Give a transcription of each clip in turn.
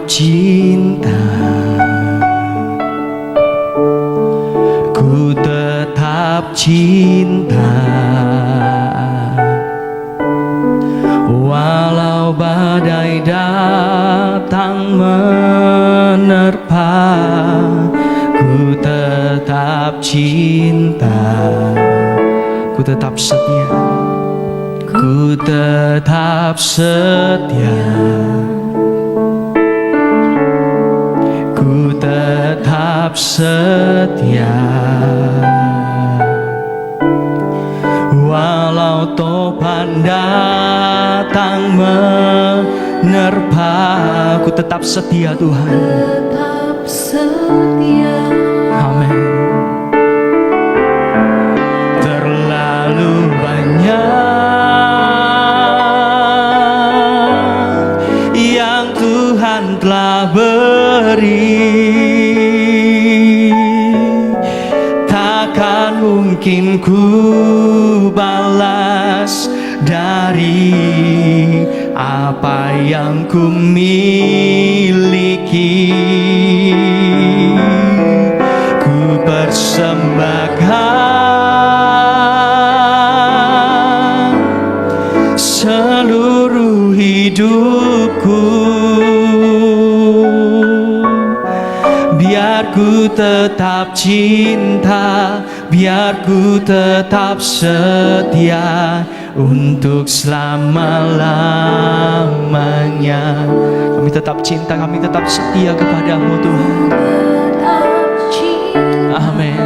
cinta, ku tetap cinta. Walau badai datang menerpa, ku tetap cinta, ku tetap setia, ku tetap setia, ku tetap setia. Walau topan datang menerpa, ku tetap setia Tuhan. Tetap setia. Amin. Terlalu banyak yang Tuhan telah beri, takkan mungkin ku balas dari apa yang ku miliki. Ku persembahkan seluruh hidupku, biar ku tetap cinta, biar ku tetap setia untuk selama-lamanya. Kami tetap cinta, kami tetap setia kepadamu Tuhan. Tetap cinta. Amin.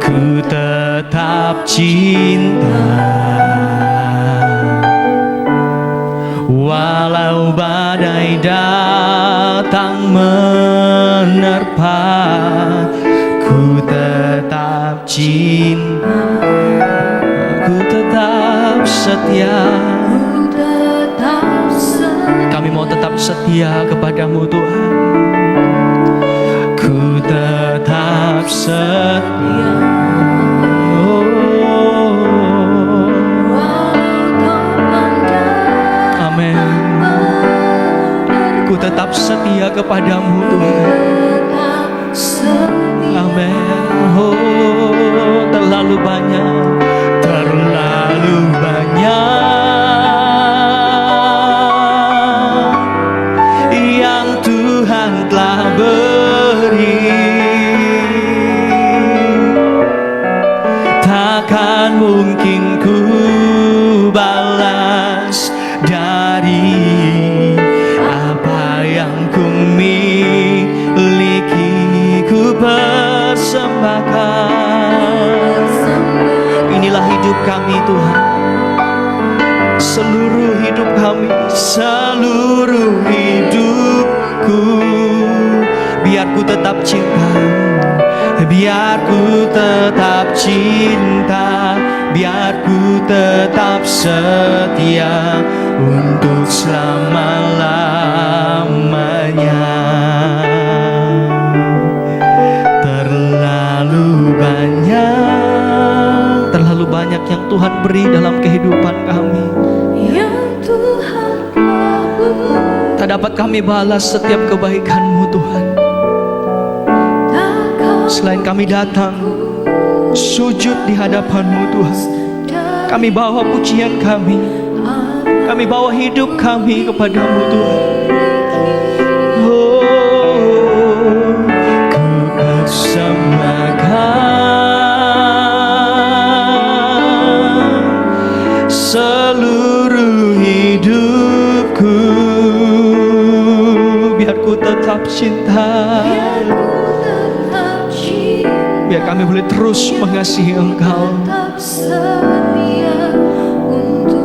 Ku tetap cinta, walau badai datang menerpa, ku tetap cinta, ku tetap setia. Ku tetap setia. Kami mau tetap setia kepadamu Tuhan. Ku tetap setia. Ku tetap setia kepadamu Tuhan. Amin. Oh, terlalu banyak, terlalu banyak yang Tuhan telah beri, takkan mungkin ku balas dari yang ku miliki. Ku persembahkan, inilah hidup kami Tuhan, seluruh hidup kami, seluruh hidupku, biar ku tetap cinta, biar ku tetap cinta, biar ku tetap setia untuk selama-lamanya. Terlalu banyak yang Tuhan beri dalam kehidupan kami. Yang Tuhan telah beri. Tak dapat kami balas setiap kebaikan-Mu Tuhan. Selain kami datang sujud di hadapan-Mu Tuhan, kami bawa pujian kami, kami bawa hidup kami kepadamu Tuhan. Oh, ku persembahkan seluruh hidupku, biar ku tetap cinta, biar kami boleh terus mengasihi Engkau.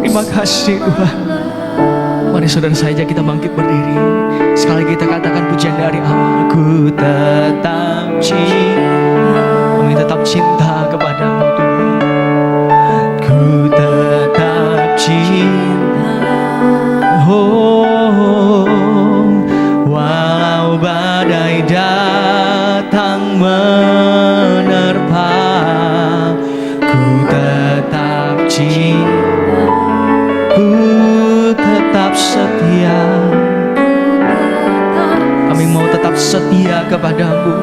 Terima kasih Tuhan. Mari saudara saja kita bangkit berdiri. Sekali lagi kita katakan pujian dari Allah. Ku tetap cinta, kami tetap cinta kepadamu Tuhan. Ku tetap cinta, oh, walau badai datang menerpa, ku tetap cinta, ku tetap setia. setia kepadamu.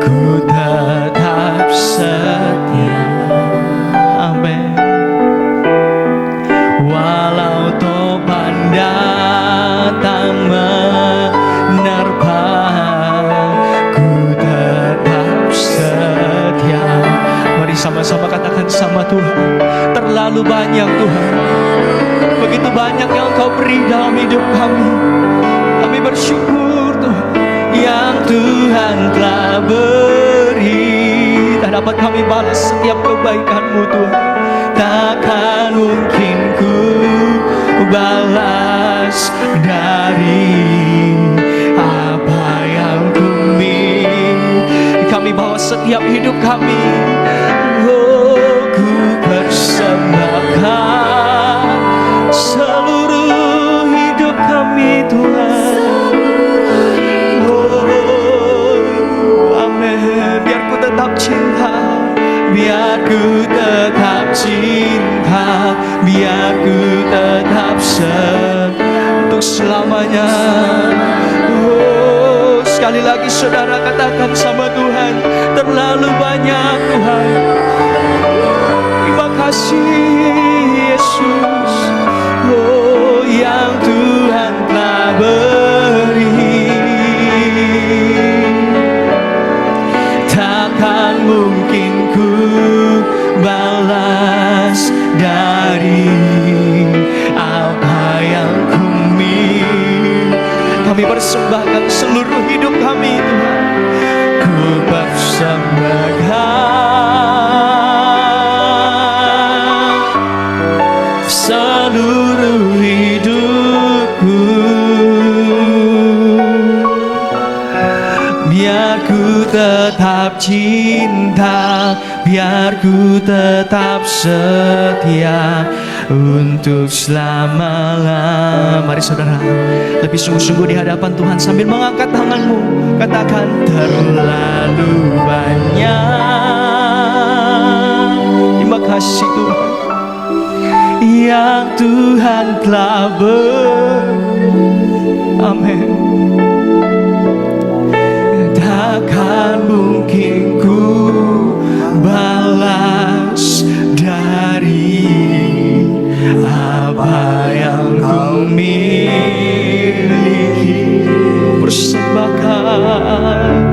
Ku tetap setia. Amin. Walau topan datang menerpa, ku tetap setia. Mari sama-sama katakan sama Tuhan. Terlalu banyak Tuhan, begitu banyak yang Kau beri dalam hidup kami. Kami bersyukur Tuhan, yang Tuhan telah beri. Tak dapat kami balas setiap kebaikan-Mu Tuhan. Takkan mungkin ku balas dari apa yang ku miliki. Kami bawa setiap hidup kami. Oh, ku persembahkan seluruh hidup kami Tuhan. Oh, amin. Biar ku tetap cinta, biar ku tetap cinta, biar ku tetap untuk selamanya. Oh, sekali lagi saudara katakan sama Tuhan, terlalu banyak Tuhan. Terima kasih Yesus, oh yang Tuhan telah beri. Takkan mungkin ku balas dari apa yang ku miliki. Kami persembahkan seluruh hidup kami Tuhan. Ku persembahkan seluruh hidupku, biar ku tetap cinta, biar ku tetap setia untuk selama-lamanya. Mari saudara, lebih sungguh-sungguh di hadapan Tuhan sambil mengangkat tanganmu. Katakan, terlalu banyak. Terima kasih Tuhan, yang Tuhan telah amin. Takkan mungkin ku balas dari apa yang ku miliki. Persembahkan,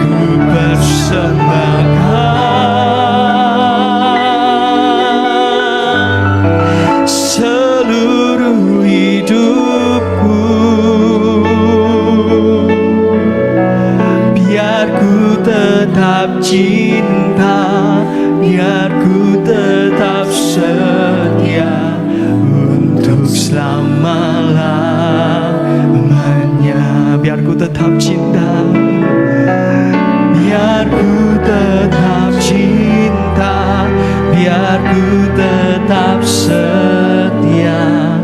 ku persembahkan seluruh hidupku, biar ku tetap cinta, biar ku tetap setia untuk selama-lamanya. Biar ku tetap cinta, biar ku tetap cinta, biar ku tetap setia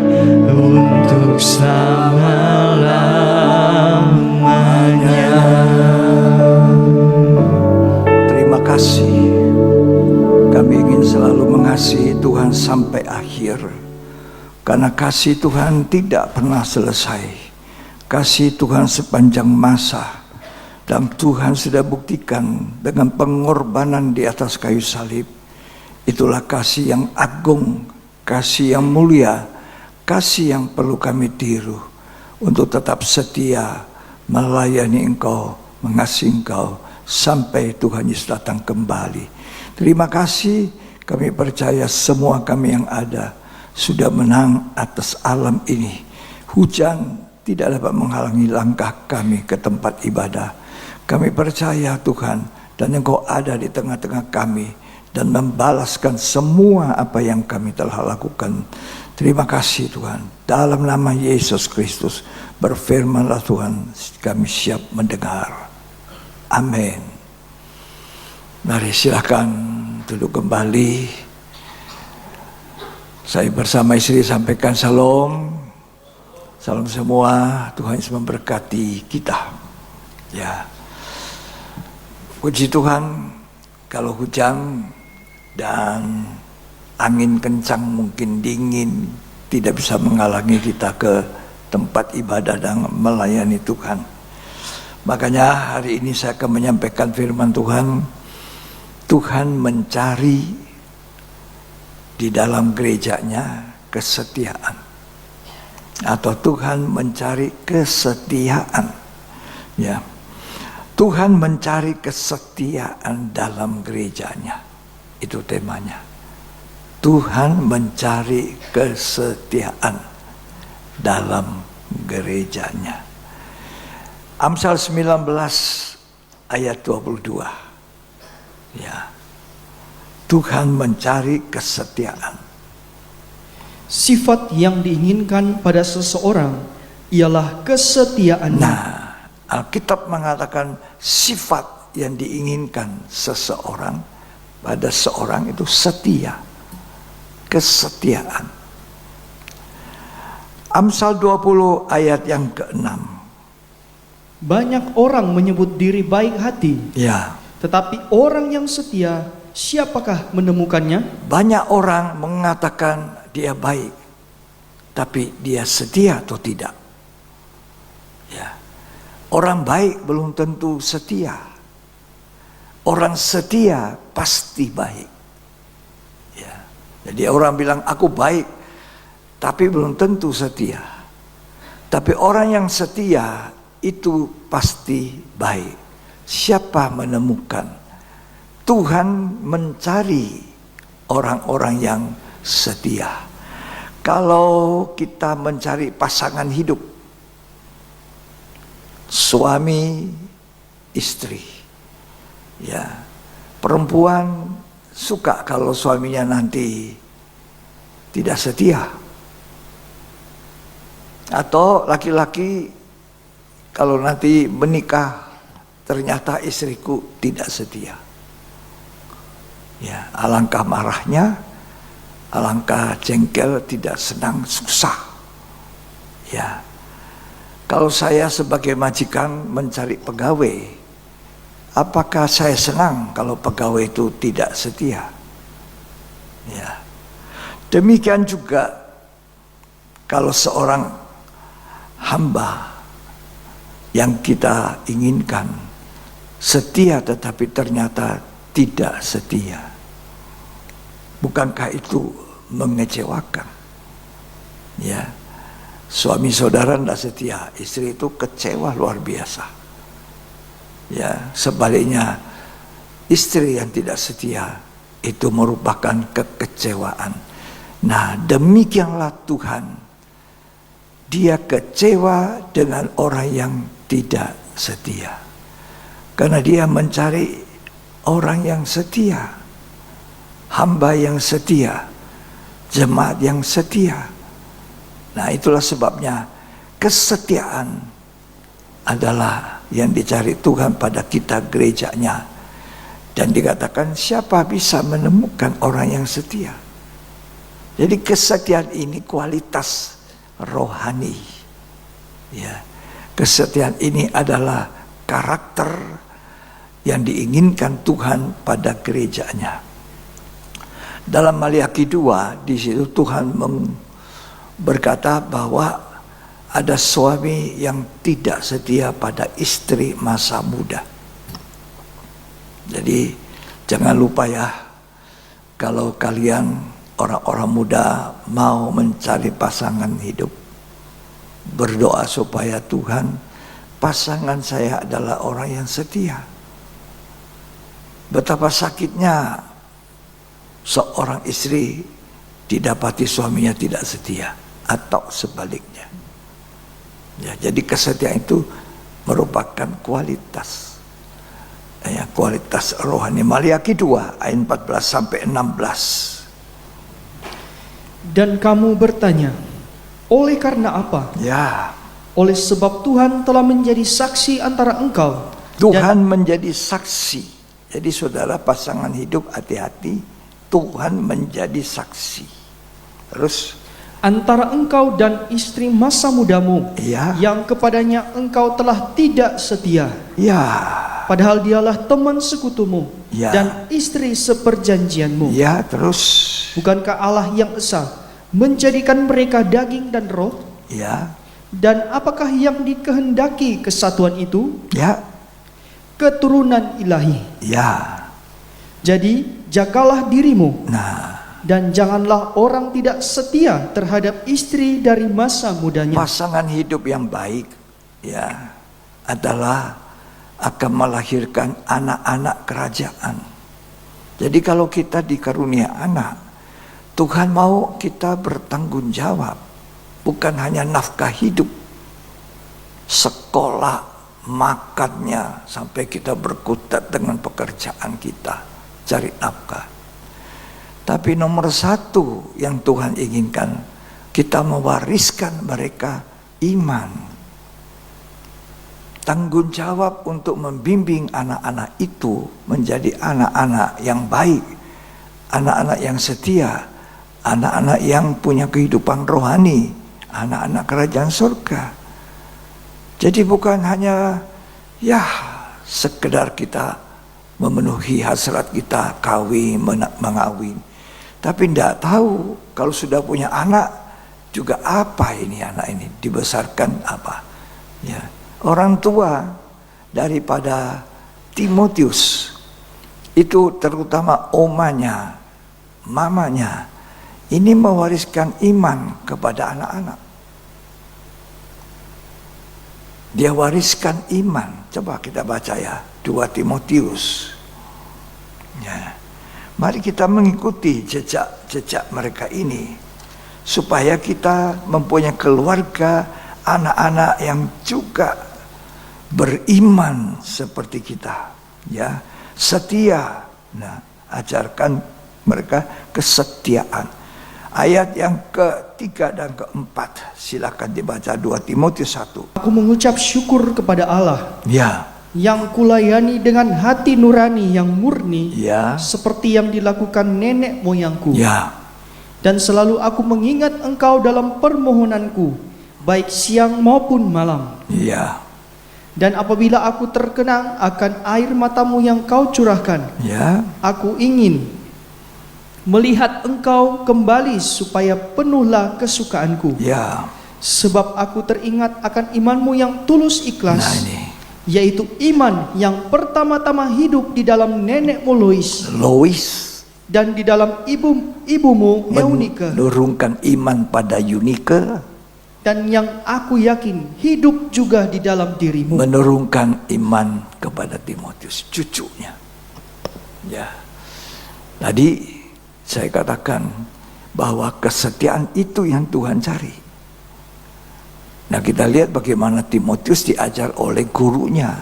untuk selama-lamanya. Terima kasih. Kami ingin selalu mengasihi Tuhan sampai akhir, karena kasih Tuhan tidak pernah selesai. Kasih Tuhan sepanjang masa, dan Tuhan sudah buktikan dengan pengorbanan di atas kayu salib. Itulah kasih yang agung, kasih yang mulia, kasih yang perlu kami tiru untuk tetap setia melayani Engkau, mengasihi Engkau sampai Tuhan Yesus datang kembali. Terima kasih. Kami percaya semua kami yang ada sudah menang atas alam ini. Hujan tidak dapat menghalangi langkah kami ke tempat ibadah. Kami percaya Tuhan, dan Engkau ada di tengah-tengah kami dan membalaskan semua apa yang kami telah lakukan. Terima kasih Tuhan. Dalam nama Yesus Kristus, berfirmanlah Tuhan, kami siap mendengar. Amin. Mari silakan duduk kembali. Saya bersama istri sampaikan salam. Salam semua, Tuhan Yesus memberkati kita. Ya. Puji Tuhan, kalau hujan dan angin kencang mungkin dingin tidak bisa menghalangi kita ke tempat ibadah dan melayani Tuhan. Makanya hari ini saya akan menyampaikan firman Tuhan. Tuhan mencari di dalam gerejanya kesetiaan, atau Tuhan mencari kesetiaan. Ya, Tuhan mencari kesetiaan dalam gerejanya. Itu temanya. Tuhan mencari kesetiaan dalam gerejanya. Amsal 19 ayat 22. Ya. Tuhan mencari kesetiaan. Sifat yang diinginkan pada seseorang ialah kesetiaan. Nah, Alkitab mengatakan sifat yang diinginkan seseorang pada seorang itu setia. Kesetiaan. Amsal 20 ayat yang ke-6. Banyak orang menyebut diri baik hati, Ya, tetapi orang yang setia, siapakah menemukannya? banyak orang mengatakan dia baik, tapi dia setia atau tidak? Ya. Orang baik belum tentu setia. Orang setia pasti baik. Ya. Jadi orang bilang aku baik, tapi belum tentu setia. Tapi orang yang setia itu pasti baik. Siapa menemukan? Tuhan mencari orang-orang yang setia. Kalau kita mencari pasangan hidup, suami istri, ya, perempuan suka kalau suaminya nanti tidak setia, atau laki-laki kalau nanti menikah ternyata istriku tidak setia. Ya, alangkah marahnya, alangkah jengkel, tidak senang, susah. Ya. Kalau saya sebagai majikan mencari pegawai, apakah saya senang kalau pegawai itu tidak setia? Ya. Demikian juga kalau seorang hamba yang kita inginkan setia tetapi ternyata tidak setia. Bukankah itu mengecewakan? Ya, suami saudara tidak setia, istri itu kecewa luar biasa. Ya, sebaliknya istri yang tidak setia itu merupakan kekecewaan. Nah, demikianlah Tuhan. Dia kecewa dengan orang yang tidak setia. Karena dia mencari orang yang setia, hamba yang setia, jemaat yang setia. Nah, itulah sebabnya kesetiaan adalah yang dicari Tuhan pada kita gerejanya. Dan dikatakan siapa bisa menemukan orang yang setia. Jadi kesetiaan ini kualitas rohani. Ya. Kesetiaan ini adalah karakter yang diinginkan Tuhan pada gerejanya. Dalam Maliaki 2 di situ Tuhan berkata bahwa ada suami yang tidak setia pada istri masa muda. Jadi jangan lupa ya, kalau kalian orang-orang muda mau mencari pasangan hidup, berdoa supaya Tuhan, pasangan saya adalah orang yang setia. Betapa sakitnya seorang istri didapati suaminya tidak setia atau sebaliknya. Ya, jadi kesetiaan itu merupakan kualitas, ya, kualitas rohani. Maliaki 2 ayat 14 sampai 16. Dan kamu bertanya, oleh karena apa? Ya, Oleh sebab Tuhan telah menjadi saksi antara engkau. Tuhan menjadi saksi. Jadi saudara pasangan hidup hati-hati, Tuhan menjadi saksi. Terus Antara engkau dan istri masa mudamu, ya, yang kepadanya engkau telah tidak setia, ya, padahal dialah teman sekutumu ya, dan istri seperjanjianmu. ya, terus Bukankah Allah yang esa menjadikan mereka daging dan roh? ya, Dan apakah yang dikehendaki kesatuan itu? Ya, Keturunan ilahi. ya. Jadi jagalah dirimu, Nah, dan janganlah orang tidak setia terhadap istri dari masa mudanya. pasangan hidup yang baik ya adalah akan melahirkan anak-anak kerajaan. Jadi kalau kita dikarunia anak, Tuhan mau kita bertanggung jawab, bukan hanya nafkah hidup, sekolah, makannya, sampai kita berkutat dengan pekerjaan kita, cari nafkah. Tapi nomor satu yang Tuhan inginkan, kita mewariskan mereka iman. Tanggung jawab untuk membimbing anak-anak itu menjadi anak-anak yang baik, anak-anak yang setia, anak-anak yang punya kehidupan rohani, anak-anak kerajaan surga. Jadi bukan hanya ya sekedar kita memenuhi hasrat kita kawin, mengawin, tapi tidak tahu kalau sudah punya anak juga apa ini anak ini dibesarkan apa. Ya, orang tua daripada Timotius itu terutama omanya, mamanya, ini mewariskan iman kepada anak-anak. Dia wariskan iman. Coba kita baca ya, 2 Timotius. Ya. Mari kita mengikuti jejak-jejak mereka ini, supaya kita mempunyai keluarga, anak-anak yang juga beriman seperti kita, ya, setia. Nah, ajarkan mereka kesetiaan. Ayat yang ketiga dan keempat, silakan dibaca 2 Timotius 1. Aku mengucap syukur kepada Allah Ya, yang kulayani dengan hati nurani yang murni, ya, seperti yang dilakukan nenek moyangku. ya, Dan selalu aku mengingat engkau dalam permohonanku, baik siang maupun malam. ya, Dan apabila aku terkenang akan air matamu yang kau curahkan, ya, aku ingin melihat engkau kembali supaya penuhlah kesukaanku. ya. Sebab aku teringat akan imanmu yang tulus Nah ikhlas, ini, yaitu iman yang pertama-tama hidup di dalam nenekmu Lois dan di dalam ibumu Eunike, menurunkan iman pada Yunike, dan yang aku yakin hidup juga di dalam dirimu. menurunkan iman kepada Timotius, cucunya. Ya, tadi saya katakan bahwa kesetiaan itu yang Tuhan cari. Nah, kita lihat bagaimana Timotius diajar oleh gurunya,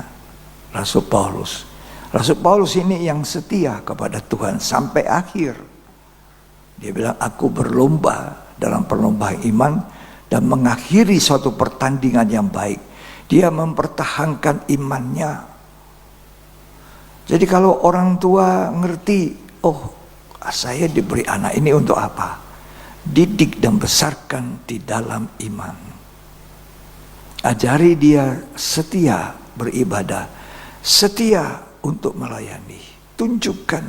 Rasul Paulus. Rasul Paulus ini yang setia kepada Tuhan sampai akhir. Dia bilang, aku berlomba dalam perlombaan iman dan mengakhiri suatu pertandingan yang baik. Dia mempertahankan imannya. Jadi kalau orang tua ngerti, oh, saya diberi anak ini untuk apa? Didik dan besarkan di dalam iman. Ajari dia setia beribadah, setia untuk melayani. Tunjukkan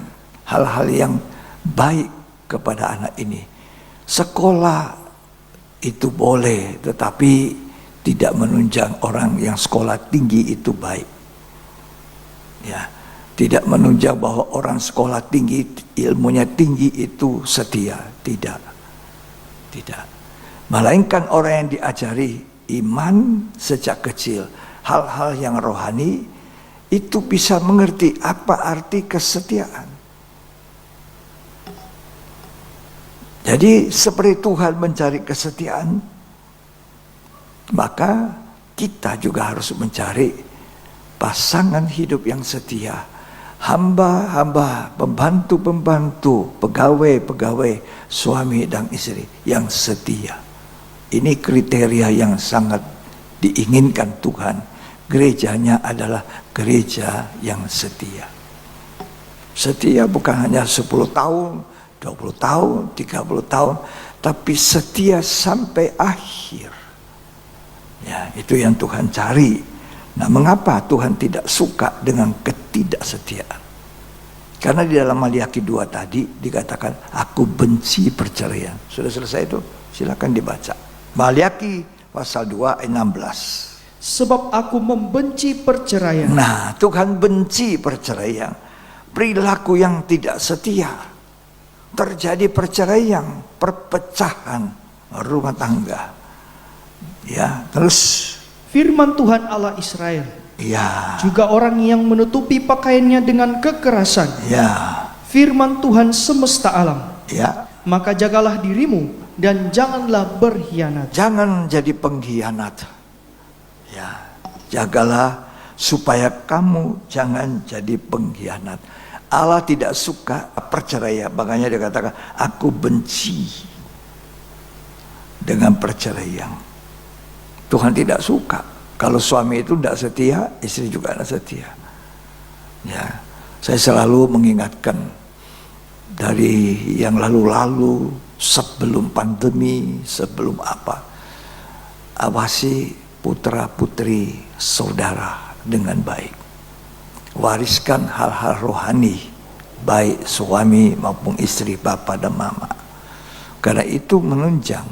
hal-hal yang baik kepada anak ini. Sekolah itu boleh, tetapi tidak menunjang orang yang sekolah tinggi itu baik. Ya, tidak menunjang bahwa orang sekolah tinggi, ilmunya tinggi itu setia. Tidak. Tidak. Melainkan orang yang diajari iman sejak kecil, hal-hal yang rohani, itu bisa mengerti apa arti kesetiaan. Jadi seperti Tuhan mencari kesetiaan, maka kita juga harus mencari pasangan hidup yang setia. Hamba-hamba, pembantu-pembantu, pegawai-pegawai, suami dan istri yang setia. Ini kriteria yang sangat diinginkan Tuhan. Gerejanya adalah gereja yang setia. Setia bukan hanya 10 tahun, 20 tahun, 30 tahun, tapi setia sampai akhir. Ya, itu yang Tuhan cari. Nah, mengapa Tuhan tidak suka dengan ketidaksetiaan? Karena di dalam Maliaki 2 tadi dikatakan, aku benci perceraian. Sudah selesai itu? Silakan dibaca. Maliaki pasal 2 ayat 16. Sebab aku membenci perceraian. Nah, Tuhan benci perceraian. Perilaku yang tidak setia. Terjadi perceraian, perpecahan rumah tangga. Ya, terus Firman Tuhan Allah Israel, ya, juga orang yang menutupi pakaiannya dengan kekerasan. ya, Firman Tuhan semesta alam. ya. Maka jagalah dirimu dan janganlah berkhianat. Jangan jadi pengkhianat. Ya, jagalah supaya kamu jangan jadi pengkhianat. Allah tidak suka perceraian, makanya dia katakan, aku benci dengan perceraian. Tuhan tidak suka kalau suami itu tidak setia, istri juga tidak setia. Ya, saya selalu mengingatkan dari yang lalu-lalu, sebelum pandemi, sebelum apa, awasi putra putri saudara dengan baik. Wariskan hal-hal rohani, baik suami maupun istri, bapak dan mama. Karena itu menunjang.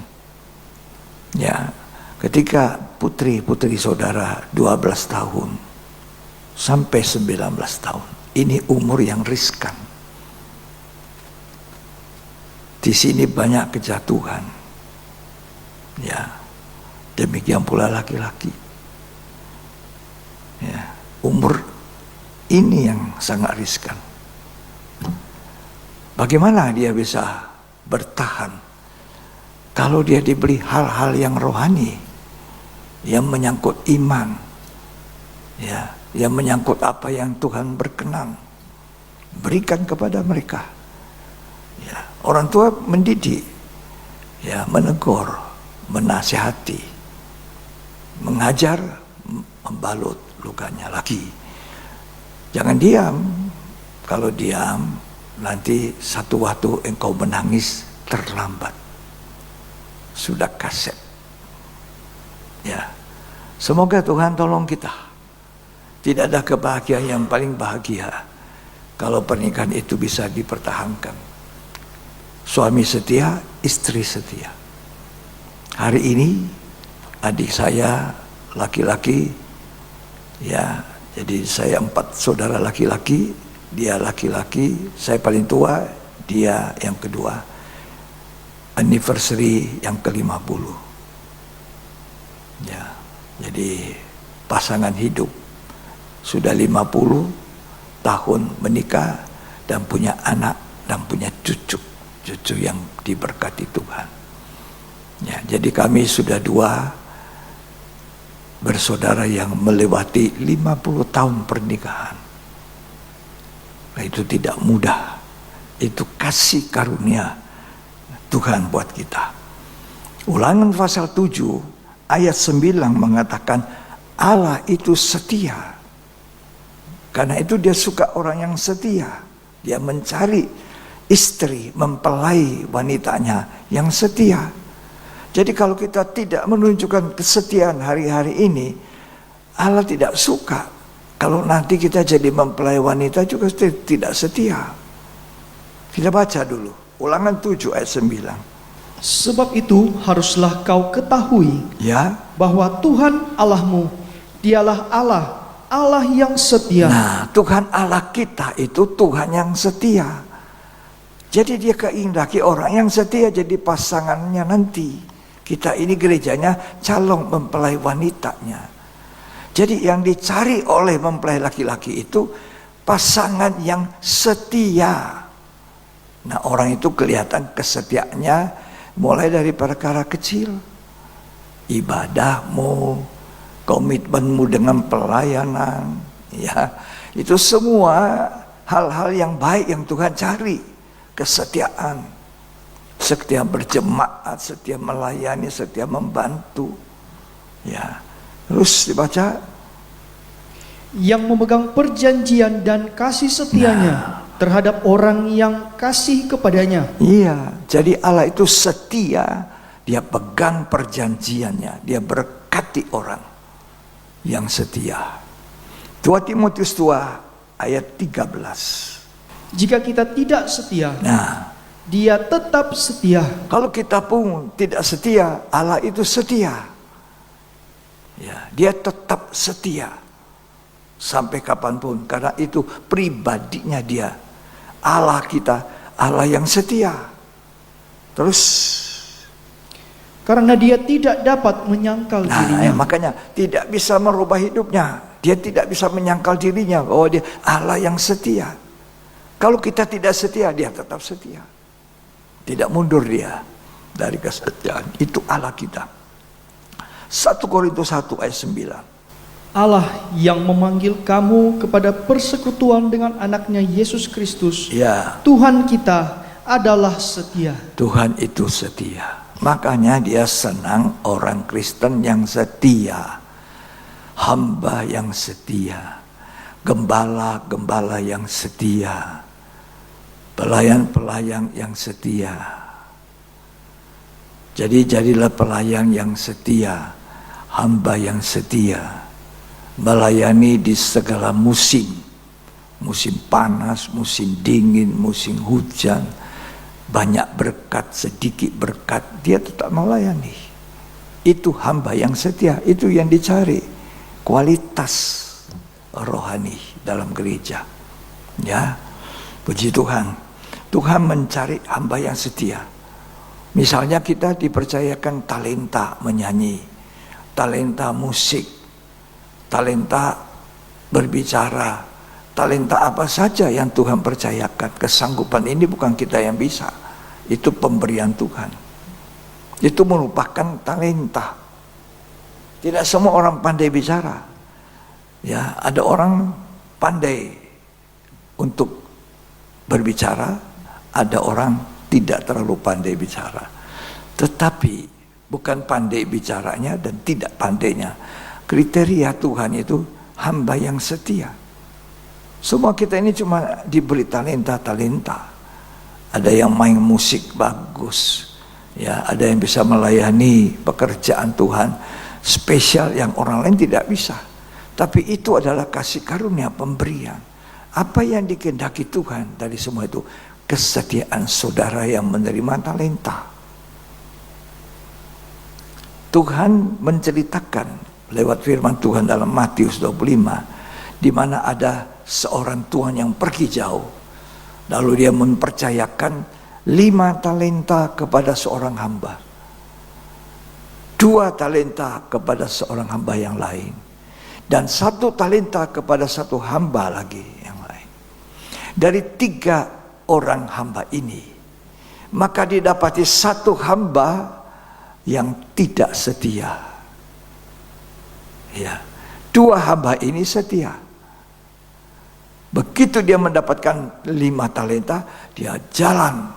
Ya, ketika putri saudara 12 tahun sampai 19 tahun, ini umur yang riskan. Di sini banyak kejatuhan. Ya. Demikian pula laki-laki. Ya, umur ini yang sangat riskan. Bagaimana dia bisa bertahan kalau dia diberi hal-hal yang rohani, yang menyangkut iman, ya, yang menyangkut apa yang Tuhan berkenan, berikan kepada mereka. Ya, orang tua mendidik, ya, menegur, menasihati, mengajar, membalut lukanya lagi. Jangan diam. Kalau diam, nanti satu waktu engkau menangis terlambat. Sudah kaset. Ya, semoga Tuhan tolong kita. Tidak ada kebahagiaan yang paling bahagia kalau pernikahan itu bisa dipertahankan. Suami setia, istri setia. Hari ini adik saya laki-laki, ya, jadi saya 4 saudara laki-laki, dia laki-laki, saya paling tua, dia yang kedua. Anniversary yang ke-50. Ya, jadi pasangan hidup sudah 50 tahun menikah dan punya anak dan punya cucu yang diberkati Tuhan. Ya, jadi kami sudah 2 bersaudara yang melewati 50 tahun pernikahan. Nah, itu tidak mudah. Itu kasih karunia Tuhan buat kita. Ulangan pasal 7 ayat 9 mengatakan Allah itu setia. Karena itu dia suka orang yang setia. Dia mencari istri, mempelai wanitanya yang setia. Jadi kalau kita tidak menunjukkan kesetiaan hari-hari ini, Allah tidak suka. Kalau nanti kita jadi mempelai wanita juga tidak setia. Kita baca dulu, Ulangan 7 ayat 9. Sebab itu haruslah kau ketahui, Ya. bahwa Tuhan Allahmu, dialah Allah yang setia. Nah, Tuhan Allah kita itu Tuhan yang setia. Jadi dia kehendaki orang yang setia jadi pasangannya nanti. Kita ini gerejanya calon mempelai wanitanya. Jadi yang dicari oleh mempelai laki-laki itu pasangan yang setia. Nah, orang itu kelihatan kesetiaannya mulai dari perkara kecil. Ibadahmu, komitmenmu dengan pelayanan, ya. Itu semua hal-hal yang baik yang Tuhan cari. Kesetiaan. Setia berjemaat, setia melayani, setia membantu. Ya. Terus dibaca, Yang memegang perjanjian dan kasih setianya terhadap orang yang kasih kepadanya. iya, jadi Allah itu setia, dia pegang perjanjiannya, dia berkati orang yang setia. 2 Timotius 2 ayat 13. Jika kita tidak setia, Nah, Dia tetap setia. kalau kita pun tidak setia, Allah itu setia. Ya, dia tetap setia sampai kapanpun, karena itu pribadinya dia. Allah kita, Allah yang setia. Terus, Karena dia tidak dapat menyangkal dirinya. makanya tidak bisa merubah hidupnya. Dia tidak bisa menyangkal dirinya bahwa dia Allah yang setia. Kalau kita tidak setia, dia tetap setia. Tidak mundur dia dari kesetiaan. Itu Allah kita. 1 Korintus 1 ayat 9. Allah yang memanggil kamu kepada persekutuan dengan anaknya Yesus Kristus, Ya, Tuhan kita adalah setia. Tuhan itu setia. Makanya dia senang orang Kristen yang setia. Hamba yang setia. Gembala-gembala yang setia. Pelayan-pelayan yang setia. Jadi jadilah pelayan yang setia. Hamba yang setia. Melayani di segala musim. Musim panas, musim dingin, musim hujan. Banyak berkat, sedikit berkat, dia tetap melayani. Itu hamba yang setia, itu yang dicari. Kualitas rohani dalam gereja. Ya, puji Tuhan. Tuhan mencari hamba yang setia. Misalnya kita dipercayakan talenta menyanyi, talenta musik, talenta berbicara, talenta apa saja yang Tuhan percayakan. Kesanggupan ini bukan kita yang bisa. Itu pemberian Tuhan. Itu merupakan talenta. Tidak semua orang pandai bicara. Ya, ada orang pandai untuk berbicara, ada orang tidak terlalu pandai bicara. Tetapi bukan pandai bicaranya dan tidak pandainya. Kriteria Tuhan itu hamba yang setia. Semua kita ini cuma diberi talenta-talenta. Ada yang main musik bagus, ya, ada yang bisa melayani pekerjaan Tuhan spesial yang orang lain tidak bisa. Tapi itu adalah kasih karunia pemberian. Apa yang dikehendaki Tuhan dari semua itu? Kesetiaan saudara yang menerima talenta. Tuhan menceritakan lewat firman Tuhan dalam Matius 25, di mana ada seorang tuan yang pergi jauh, lalu dia mempercayakan 5 talenta kepada seorang hamba, 2 talenta kepada seorang hamba yang lain, dan 1 talenta kepada 1 hamba lagi yang lain. Dari 3 orang hamba ini, maka didapati 1 hamba yang tidak setia. Ya, 2 hamba ini setia. Begitu dia mendapatkan 5 talenta, dia jalan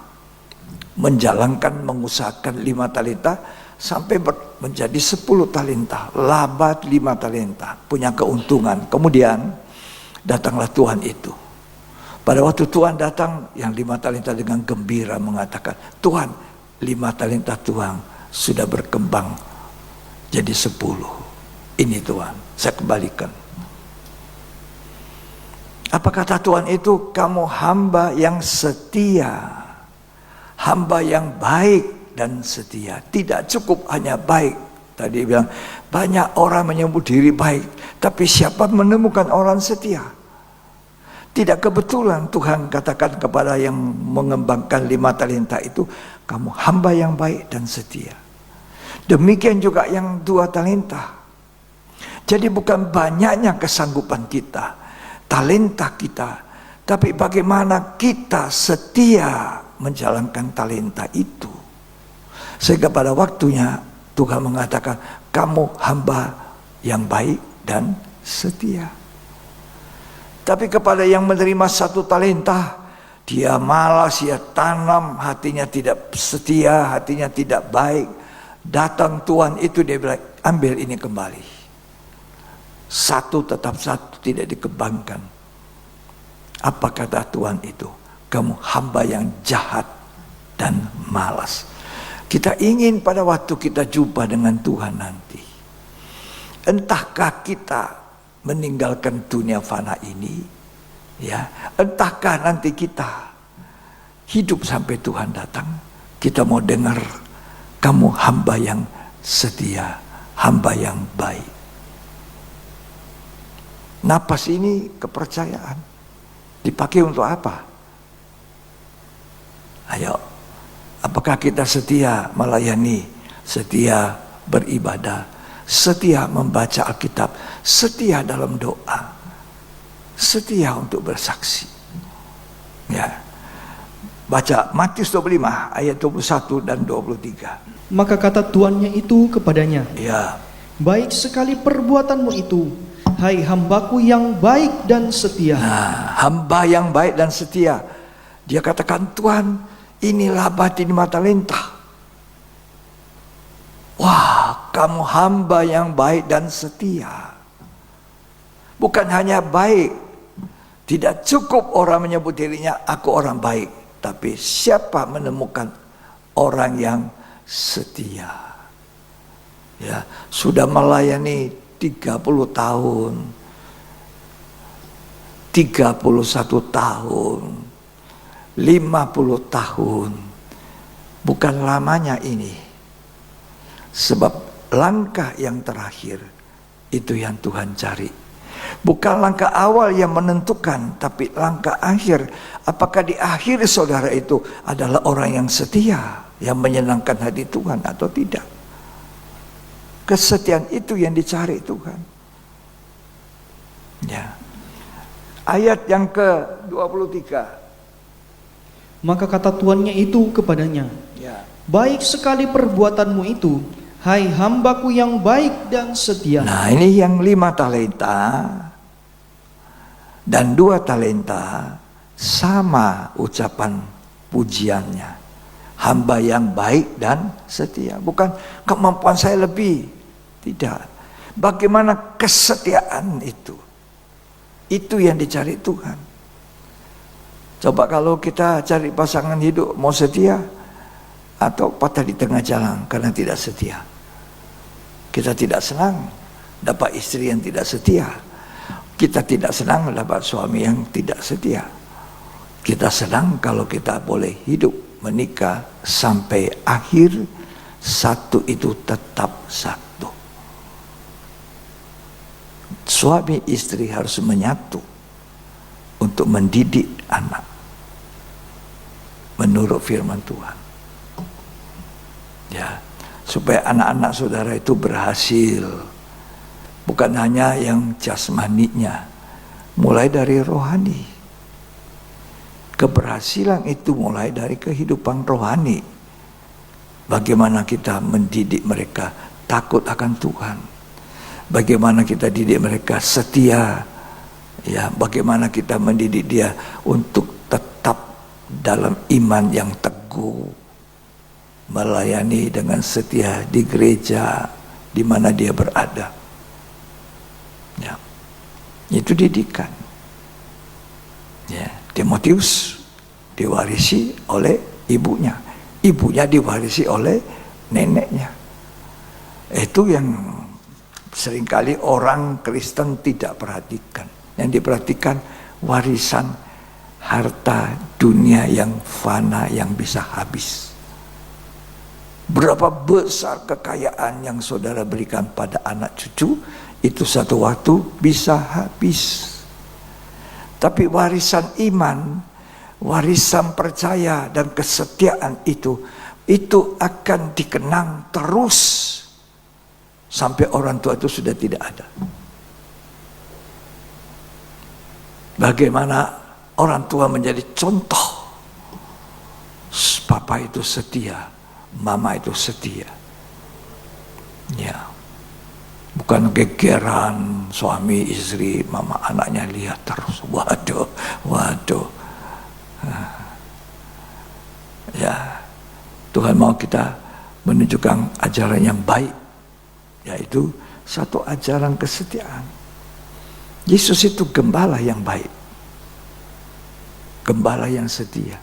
menjalankan, mengusahakan 5 talenta sampai menjadi 10 talenta, laba 5 talenta, punya keuntungan. Kemudian datanglah Tuhan itu. Pada waktu Tuhan datang, yang 5 talenta dengan gembira mengatakan, Tuhan, 5 talenta Tuhan sudah berkembang jadi 10. Ini Tuhan, saya kembalikan. Apa kata Tuhan itu? Kamu hamba yang setia, hamba yang baik dan setia. Tidak cukup hanya baik. Tadi bilang banyak orang menyebut diri baik, tapi siapa menemukan orang setia? Tidak kebetulan Tuhan katakan kepada yang mengembangkan 5 talenta itu, kamu hamba yang baik dan setia. Demikian juga yang 2 talenta. Jadi bukan banyaknya kesanggupan kita, talenta kita, tapi bagaimana kita setia menjalankan talenta itu. Sehingga pada waktunya Tuhan mengatakan, kamu hamba yang baik dan setia. Tapi kepada yang menerima 1 talenta, dia malas, dia tanam, hatinya tidak setia, hatinya tidak baik. Datang Tuhan itu, dia bilang, ambil ini kembali. 1 tetap 1 tidak dikembangkan. Apa kata Tuhan itu? Kamu hamba yang jahat dan malas. Kita ingin pada waktu kita jumpa dengan Tuhan nanti, entahkah kita meninggalkan dunia fana ini, ya, entahkah nanti kita hidup sampai Tuhan datang. Kita mau dengar, kamu hamba yang setia, hamba yang baik. Napas ini kepercayaan. Dipakai untuk apa? Ayo, apakah kita setia melayani, setia beribadah, setia membaca Alkitab, setia dalam doa, setia untuk bersaksi? Ya. Baca Matius 25 ayat 21 dan 23. Maka kata tuannya itu kepadanya, Ya. baik sekali perbuatanmu itu, hai hambaku yang baik dan setia. Nah, hamba yang baik dan setia. Dia katakan, Tuhan, inilah batin lima talenta. Wah, kamu hamba yang baik dan setia. Bukan hanya baik. Tidak cukup orang menyebut dirinya, aku orang baik. Tapi siapa menemukan orang yang setia? Ya, sudah melayani 30 tahun, 31 tahun, 50 tahun. Bukan lamanya ini. Sebab langkah yang terakhir itu yang Tuhan cari. Bukan langkah awal yang menentukan, tapi langkah akhir. Apakah di akhir saudara itu adalah orang yang setia, yang menyenangkan hati Tuhan atau tidak? Kesetiaan itu yang dicari Tuhan. Ya. Ayat yang ke-23. Maka kata tuannya itu kepadanya, Ya. baik sekali perbuatanmu itu, hai hambaku yang baik dan setia. Nah, ini yang 5 talenta dan 2 talenta sama ucapan pujiannya. Hamba yang baik dan setia. Bukan kemampuan saya lebih. Tidak. Bagaimana kesetiaan itu? Itu yang dicari Tuhan. Coba kalau kita cari pasangan hidup, mau setia atau patah di tengah jalan karena tidak setia. Kita tidak senang dapat istri yang tidak setia. Kita tidak senang dapat suami yang tidak setia. Kita senang kalau kita boleh hidup menikah sampai akhir, satu itu tetap satu. Suami istri harus menyatu untuk mendidik anak menurut firman Tuhan. Ya, supaya anak-anak saudara itu berhasil. Bukan hanya yang jasmaninya, mulai dari rohani. Keberhasilan itu mulai dari kehidupan rohani. Bagaimana kita mendidik mereka takut akan Tuhan. Bagaimana kita didik mereka setia. Ya, bagaimana kita mendidik dia untuk tetap dalam iman yang teguh. Melayani dengan setia di gereja di mana dia berada. Ya. Itu didikan. Ya, Timotius diwarisi oleh ibunya. Ibunya diwarisi oleh neneknya. Itu yang seringkali orang Kristen tidak perhatikan. Yang diperhatikan warisan harta dunia yang fana yang bisa habis. Berapa besar kekayaan yang saudara berikan pada anak cucu, itu satu waktu bisa habis. Tapi warisan iman, warisan percaya dan kesetiaan itu akan dikenang terus sampai orang tua itu sudah tidak ada. Bagaimana orang tua menjadi contoh. Papa itu setia, mama itu setia. Ya. Bukan gegeran suami istri, mama anaknya lihat terus. Waduh, waduh. Ya, Tuhan mau kita menunjukkan ajaran yang baik, yaitu satu ajaran kesetiaan. Yesus itu gembala yang baik, gembala yang setia.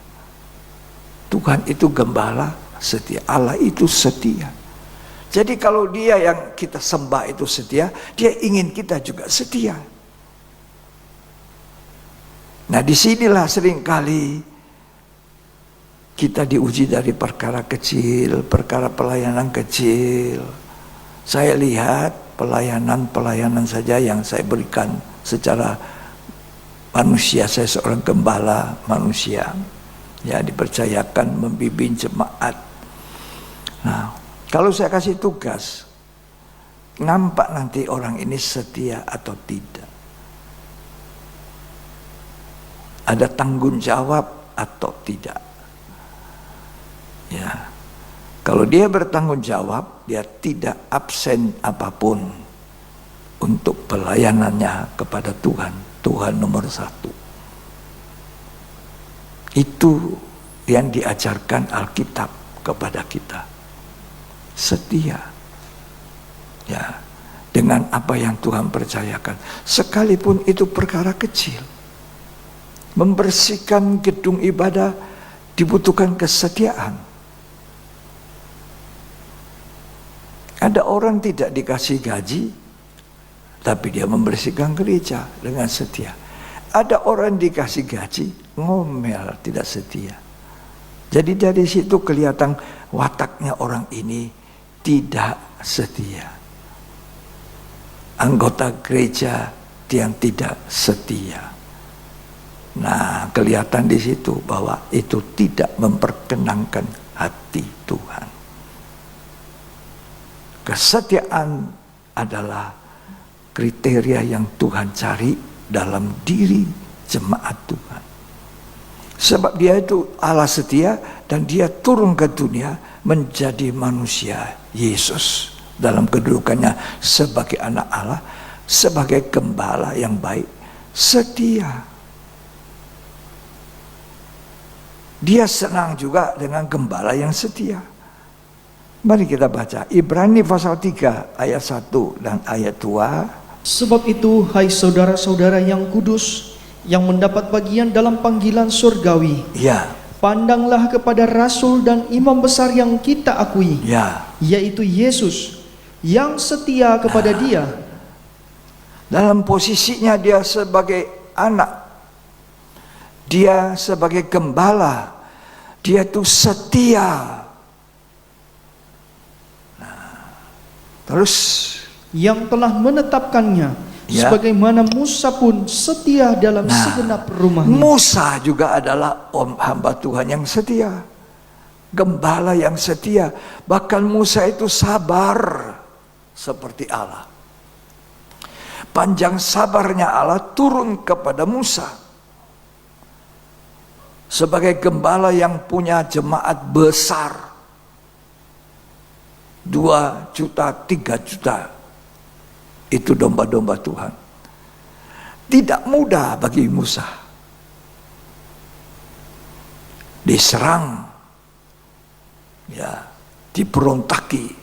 Tuhan itu gembala setia, Allah itu setia. Jadi kalau dia yang kita sembah itu setia, dia ingin kita juga setia. Nah, disinilah seringkali kita diuji dari perkara kecil, perkara pelayanan kecil. Saya lihat pelayanan saja yang saya berikan secara manusia. Saya seorang gembala manusia, ya, dipercayakan membimbing jemaat. Nah, kalau saya kasih tugas, nampak nanti orang ini setia atau tidak, ada tanggung jawab atau tidak. Ya, kalau dia bertanggung jawab, dia tidak absen apapun untuk pelayanannya kepada Tuhan. Tuhan nomor satu. Itu yang diajarkan Alkitab kepada kita. Setia, ya, dengan apa yang Tuhan percayakan, sekalipun itu perkara kecil. Membersihkan gedung ibadah dibutuhkan kesetiaan. Ada orang tidak dikasih gaji, tapi dia membersihkan gereja dengan setia. Ada orang dikasih gaji, ngomel, tidak setia. Jadi dari situ kelihatan wataknya orang ini tidak setia. Anggota gereja yang tidak setia. Nah, kelihatan di situ bahwa itu tidak memperkenankan hati Tuhan. Kesetiaan adalah kriteria yang Tuhan cari dalam diri jemaat Tuhan. Sebab dia itu Allah setia dan dia turun ke dunia menjadi manusia Yesus dalam kedudukannya sebagai anak Allah, sebagai gembala yang baik, setia. Dia senang juga dengan gembala yang setia. Mari kita baca Ibrani pasal 3 ayat 1 dan ayat 2. Sebab itu, hai saudara-saudara yang kudus, yang mendapat bagian dalam panggilan surgawi, Ya, pandanglah kepada rasul dan imam besar yang kita akui, ya. yaitu Yesus, yang setia kepada Dia. Dalam posisinya dia sebagai anak, dia sebagai gembala, dia itu setia. Nah, terus yang telah menetapkannya, Ya. sebagaimana Musa pun setia dalam segenap rumahnya. Musa juga adalah hamba Tuhan yang setia, gembala yang setia. Bahkan Musa itu sabar seperti Allah. Panjang sabarnya Allah turun kepada Musa sebagai gembala yang punya jemaat besar, 2 juta, 3 juta. Itu domba-domba Tuhan. Tidak mudah bagi Musa. Diserang, ya, diberontaki.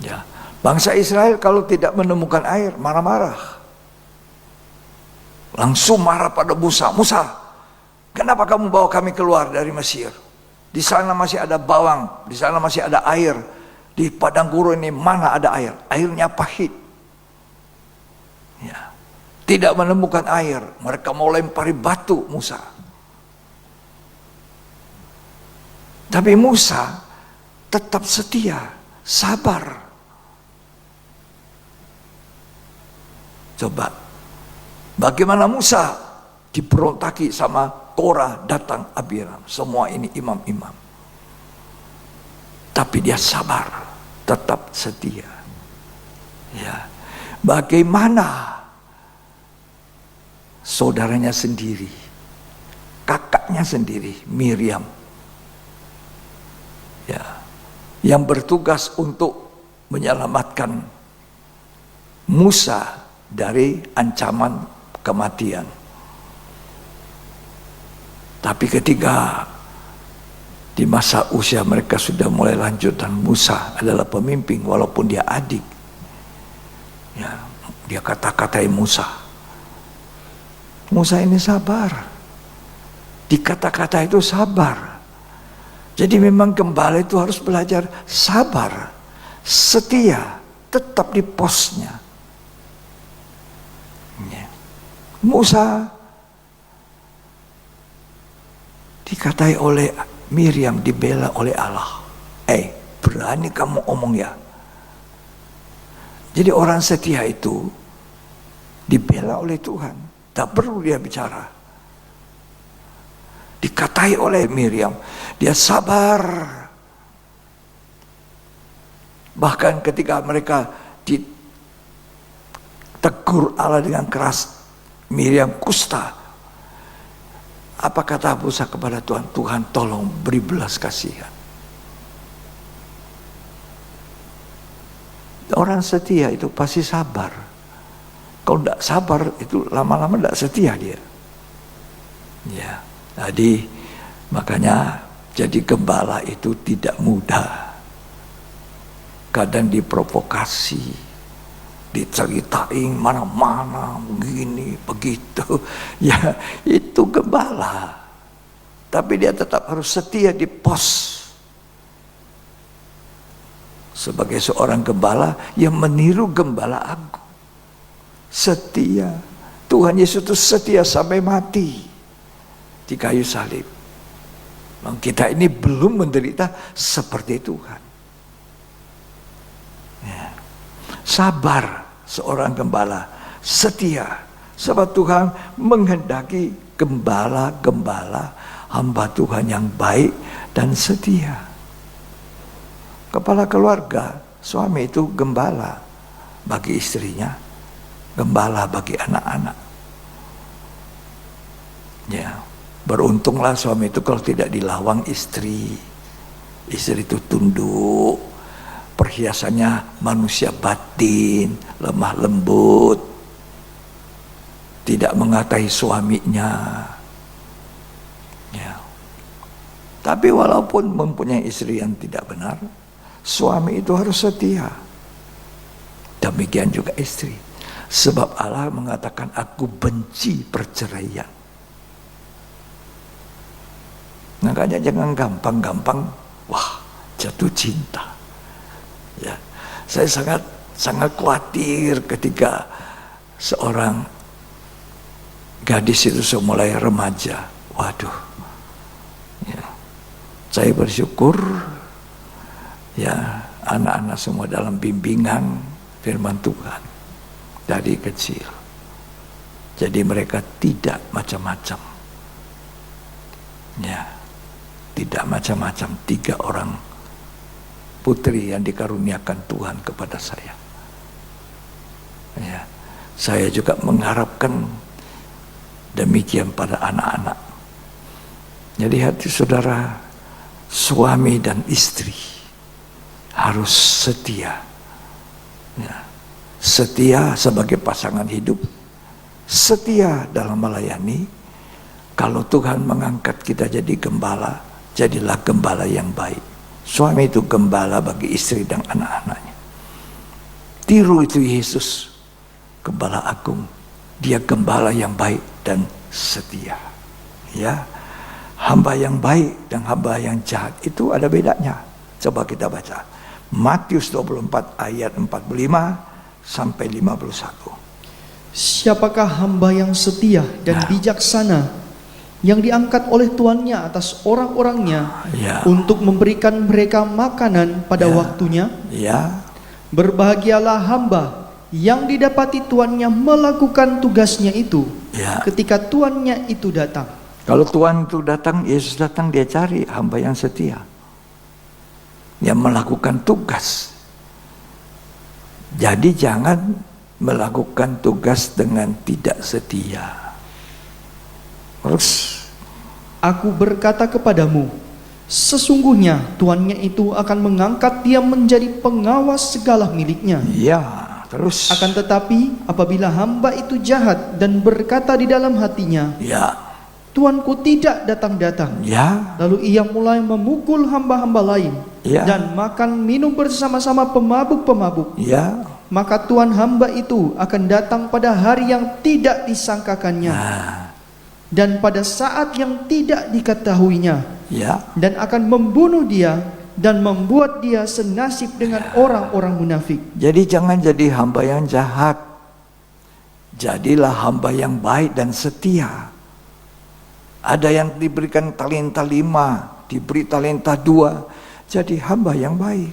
Ya, bangsa Israel kalau tidak menemukan air marah-marah. Langsung marah pada Musa. Musa, kenapa kamu bawa kami keluar dari Mesir? Di sana masih ada bawang, di sana masih ada air. Di padang gurun ini mana ada air? Airnya pahit. Ya, tidak menemukan air, mereka mau lempari batu Musa. Tapi Musa tetap setia, sabar. Coba, bagaimana Musa diberontaki sama Korah, datang Abiram, semua ini imam-imam. Tapi dia sabar, tetap setia. Ya. Bagaimana saudaranya sendiri, kakaknya sendiri, Miriam, ya, yang bertugas untuk menyelamatkan Musa dari ancaman kematian. Tapi ketika di masa usia mereka sudah mulai lanjut dan Musa adalah pemimpin walaupun dia adik, ya, dia kata-katai Musa. Musa ini sabar. Di kata-kata itu sabar. Jadi memang gembala itu harus belajar sabar, setia, tetap di posnya. Ya. Musa dikatai oleh Miriam, dibela oleh Allah. Berani kamu omong ya? Jadi orang setia itu dibela oleh Tuhan. Tak perlu dia bicara. Dikatai oleh Miriam, dia sabar. Bahkan ketika mereka ditegur Allah dengan keras, Miriam kusta. Apa kata Musa kepada Tuhan? Tuhan tolong beri belas kasihan. Orang setia itu pasti sabar. Kalau tidak sabar itu lama-lama tidak setia dia. Ya, jadi makanya jadi gembala itu tidak mudah. Kadang diprovokasi, diceritain mana-mana, begini, begitu. Ya, itu gembala. Tapi dia tetap harus setia di pos. Sebagai seorang gembala yang meniru gembala agung. Setia. Tuhan Yesus itu setia sampai mati di kayu salib. Kita ini belum menderita seperti Tuhan. Ya. Sabar seorang gembala, setia. Sebab Tuhan menghendaki gembala-gembala hamba Tuhan yang baik dan setia. Kepala keluarga, suami itu gembala bagi istrinya, gembala bagi anak-anak. Ya, beruntunglah suami itu kalau tidak dilawang istri. Istri itu tunduk, perhiasannya manusia batin, lemah lembut, tidak mengatai suaminya. Ya. Tapi walaupun mempunyai istri yang tidak benar, suami itu harus setia. Demikian juga istri. Sebab Allah mengatakan, aku benci perceraian. Makanya jangan gampang-gampang, wah, jatuh cinta. Ya, saya sangat khawatir ketika seorang gadis itu mulai remaja. Waduh, ya, saya bersyukur. Ya, anak-anak semua dalam bimbingan firman Tuhan dari kecil. Jadi mereka tidak macam-macam. Ya, tidak macam-macam. 3 orang putri yang dikaruniakan Tuhan kepada saya. Ya, saya juga mengharapkan demikian pada anak-anak. Jadi hati saudara, suami dan istri harus setia. Ya. Setia sebagai pasangan hidup, setia dalam melayani. Kalau Tuhan mengangkat kita jadi gembala, jadilah gembala yang baik. Suami itu gembala bagi istri dan anak-anaknya. Tiru itu Yesus, gembala agung. Dia gembala yang baik dan setia. Ya, hamba yang baik dan hamba yang jahat itu ada bedanya. Coba kita baca. Matius 24 ayat 45 sampai 51. Siapakah hamba yang setia dan bijaksana yang diangkat oleh tuannya atas orang-orangnya untuk memberikan mereka makanan pada waktunya? Ya. Berbahagialah hamba yang didapati tuannya melakukan tugasnya itu ketika tuannya itu datang. Kalau Tuhan itu datang, Yesus datang, dia cari hamba yang setia, yang melakukan tugas. Jadi jangan melakukan tugas dengan tidak setia. Terus, aku berkata kepadamu, sesungguhnya tuannya itu akan mengangkat dia menjadi pengawas segala miliknya. ya, terus. Akan tetapi apabila hamba itu jahat dan berkata di dalam hatinya, Ya, Tuanku tidak datang-datang, ya, lalu ia mulai memukul hamba-hamba lain dan makan minum bersama-sama pemabuk-pemabuk, maka Tuan hamba itu akan datang pada hari yang tidak disangkakannya dan pada saat yang tidak diketahuinya, dan akan membunuh dia dan membuat dia senasib dengan orang-orang munafik. Jadi jangan jadi hamba yang jahat. Jadilah hamba yang baik dan setia. Ada yang diberikan talenta 5, diberi talenta 2, jadi hamba yang baik.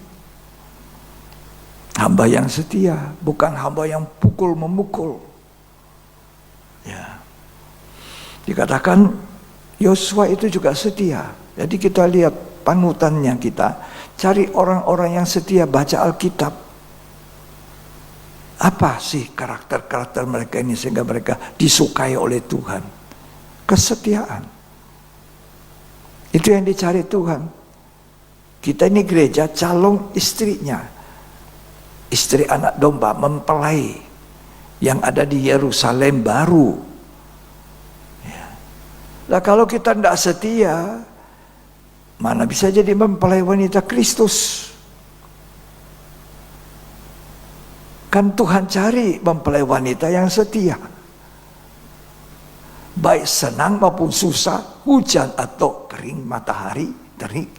Hamba yang setia, bukan hamba yang pukul memukul. Ya. Dikatakan Yosua itu juga setia. Jadi kita lihat panutannya kita, cari orang-orang yang setia baca Alkitab. Apa sih karakter-karakter mereka ini sehingga mereka disukai oleh Tuhan? Kesetiaan. Itu yang dicari Tuhan. Kita ini gereja calon istrinya. Istri anak domba, mempelai yang ada di Yerusalem baru. Ya. Nah kalau kita tidak setia, mana bisa jadi mempelai wanita Kristus? Kan Tuhan cari mempelai wanita yang setia. Baik senang maupun susah, hujan atau kering, matahari terik.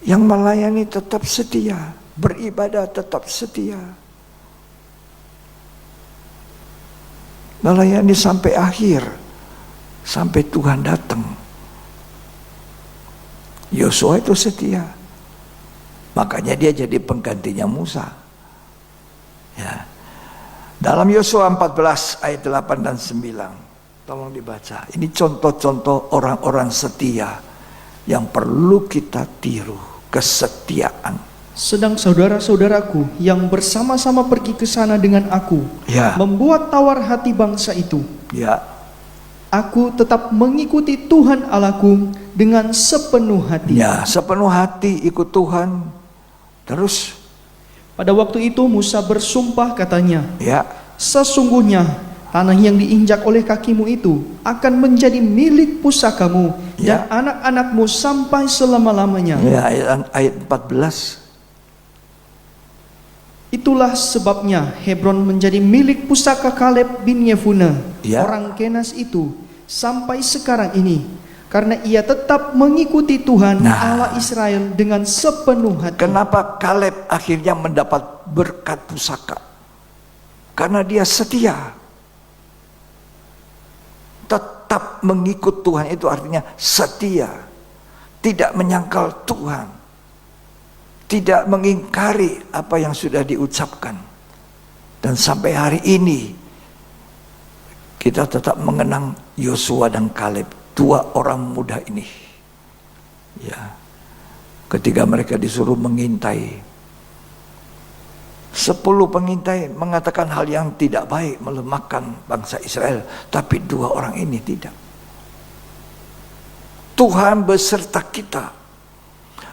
Yang melayani tetap setia. Beribadah tetap setia. Melayani sampai akhir. Sampai Tuhan datang. Yosua itu setia. Makanya dia jadi penggantinya Musa. Ya. Dalam Yosua 14 ayat 8 dan 9. Tolong dibaca. Ini contoh-contoh orang-orang setia yang perlu kita tiru. Kesetiaan. Sedang saudara-saudaraku yang bersama-sama pergi ke sana dengan aku, ya, membuat tawar hati bangsa itu. Ya. Aku tetap mengikuti Tuhan Allahku dengan sepenuh hati. Ya, sepenuh hati ikut Tuhan. Terus pada waktu itu Musa bersumpah katanya, ya, sesungguhnya tanah yang diinjak oleh kakimu itu akan menjadi milik pusakamu, ya, dan anak-anakmu sampai selama-lamanya. Ya, ayat 14. Itulah sebabnya Hebron menjadi milik pusaka Kaleb bin Yefune, ya, orang Kenas itu, sampai sekarang ini, karena ia tetap mengikuti Tuhan Allah Israel dengan sepenuh hati. Kenapa Kaleb akhirnya mendapat berkat pusaka? Karena dia setia. Tetap mengikut Tuhan itu artinya setia. Tidak menyangkal Tuhan. Tidak mengingkari apa yang sudah diucapkan. Dan sampai hari ini kita tetap mengenang Yosua dan Kaleb, dua orang muda ini. Ya. Ketika mereka disuruh mengintai, 10 pengintai mengatakan hal yang tidak baik, melemahkan bangsa Israel, tapi dua orang ini tidak. Tuhan beserta kita.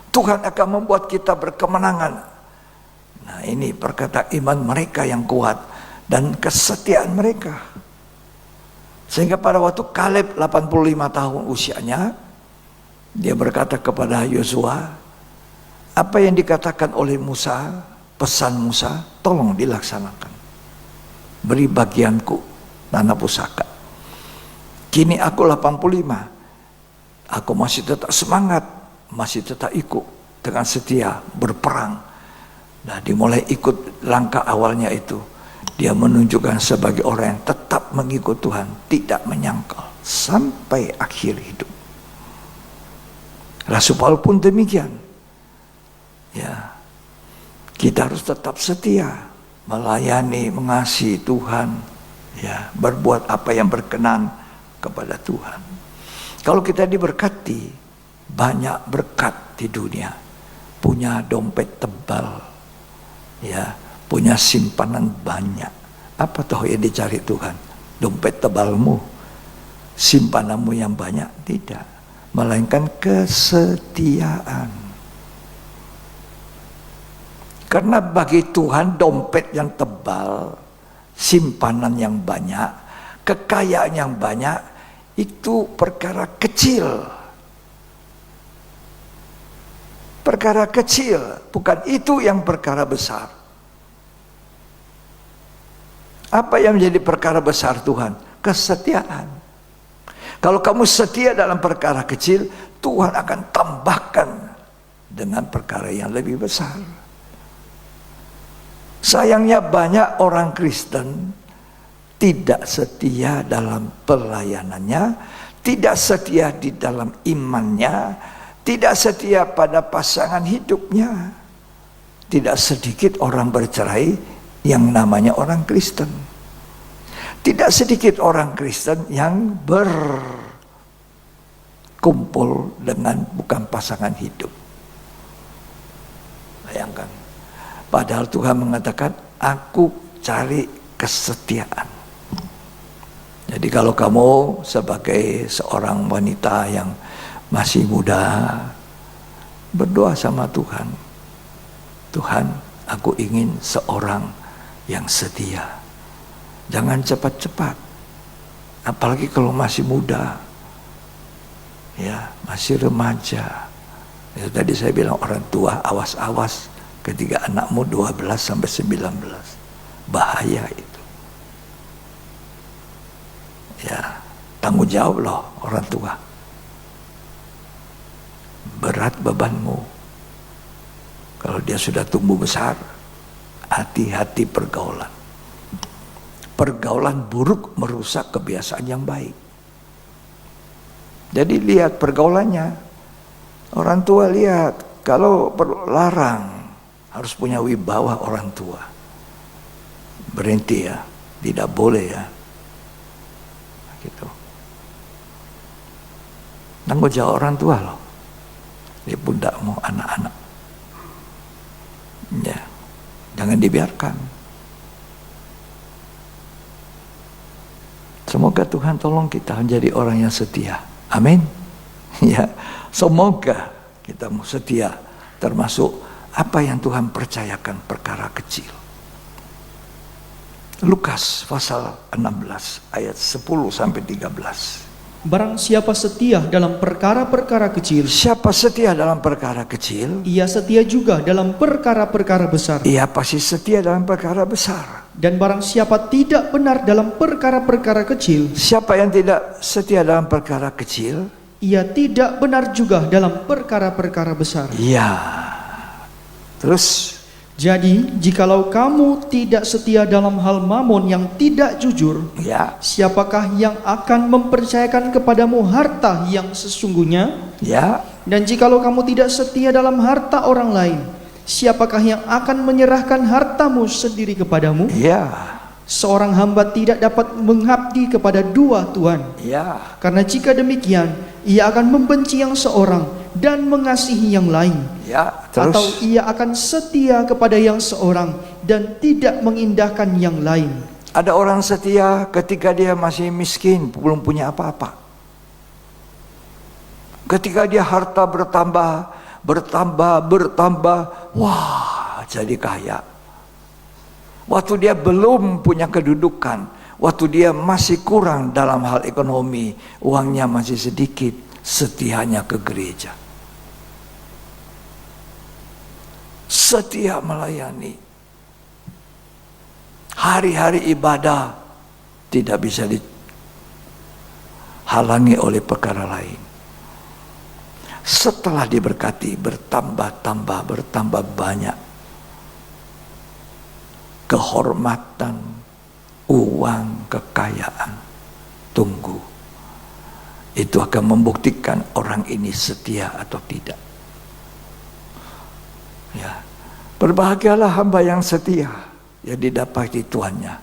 Tuhan akan membuat kita berkemenangan. Nah, ini perkataan iman mereka yang kuat dan kesetiaan mereka. Sehingga pada waktu Kaleb 85 tahun usianya, dia berkata kepada Yosua, apa yang dikatakan oleh Musa, pesan Musa, tolong dilaksanakan. Beri bagianku tanah pusaka. Kini aku 85. Aku masih tetap semangat, masih tetap ikut dengan setia berperang. Nah, dimulai ikut langkah awalnya itu. Dia menunjukkan sebagai orang yang tetap mengikut Tuhan, tidak menyangkal sampai akhir hidup. Rasul Paulus pun demikian. Ya, kita harus tetap setia, melayani, mengasihi Tuhan, ya, berbuat apa yang berkenan kepada Tuhan. Kalau kita diberkati, banyak berkat di dunia, punya dompet tebal, ya, punya simpanan banyak. Apa toh yang dicari Tuhan? Dompet tebalmu, simpananmu yang banyak? Tidak, melainkan kesetiaan. Karena bagi Tuhan dompet yang tebal, simpanan yang banyak, kekayaan yang banyak, itu perkara kecil. Perkara kecil, bukan itu yang perkara besar. Apa yang menjadi perkara besar Tuhan? Kesetiaan. Kalau kamu setia dalam perkara kecil, Tuhan akan tambahkan dengan perkara yang lebih besar. Sayangnya banyak orang Kristen tidak setia dalam pelayanannya, tidak setia di dalam imannya, tidak setia pada pasangan hidupnya. tidak sedikit orang bercerai yang namanya orang Kristen. Tidak sedikit orang Kristen yang berkumpul dengan bukan pasangan hidup. Bayangkan. Padahal Tuhan mengatakan, aku cari kesetiaan. Jadi kalau kamu sebagai seorang wanita yang masih muda, berdoa sama Tuhan. Tuhan, aku ingin seorang yang setia. Jangan cepat-cepat. Apalagi kalau masih muda. Ya, masih remaja. Itu tadi saya bilang orang tua, awas-awas ketika anakmu 12 sampai 19. Bahaya itu. Ya, tanggung jawab loh orang tua. Berat bebanmu. Kalau dia sudah tumbuh besar, hati-hati pergaulan. Pergaulan buruk merusak kebiasaan yang baik. Jadi lihat pergaulannya. Orang tua lihat, kalau larang harus punya wibawa orang tua. Berhenti ya, tidak boleh ya. Gitu. Tanggung jawab orang tua loh. Di pundakmu anak-anak. Ya, jangan dibiarkan. Semoga Tuhan tolong kita menjadi orang yang setia. Amin. Ya, semoga kita mau setia, termasuk apa yang Tuhan percayakan perkara kecil. Lukas pasal 16 ayat 10 sampai 13. Barang siapa setia dalam perkara-perkara kecil, siapa setia dalam perkara kecil, ia setia juga dalam perkara-perkara besar. Ia pasti setia dalam perkara besar. Dan barang siapa tidak benar dalam perkara-perkara kecil, siapa yang tidak setia dalam perkara kecil, ia tidak benar juga dalam perkara-perkara besar. Iya. Terus, jadi jikalau kamu tidak setia dalam hal mamon yang tidak jujur, ya, siapakah yang akan mempercayakan kepadamu harta yang sesungguhnya? Ya. Dan jikalau kamu tidak setia dalam harta orang lain, siapakah yang akan menyerahkan hartamu sendiri kepadamu? Ya. Seorang hamba tidak dapat mengabdi kepada dua tuan. Ya. Karena jika demikian, ia akan membenci yang seorang dan mengasihi yang lain. Ya, terus. Atau ia akan setia kepada yang seorang dan tidak mengindahkan yang lain. Ada orang setia ketika dia masih miskin, belum punya apa-apa. Ketika dia harta bertambah, wah, jadi kaya. Waktu dia belum punya kedudukan, waktu dia masih kurang dalam hal ekonomi, uangnya masih sedikit, setianya ke gereja. Setia melayani. Hari-hari ibadah tidak bisa dihalangi oleh perkara lain. Setelah diberkati, bertambah banyak kehormatan, uang, kekayaan. Tunggu. Itu akan membuktikan orang ini setia atau tidak. Ya. Berbahagialah hamba yang setia, yang didapati tuannya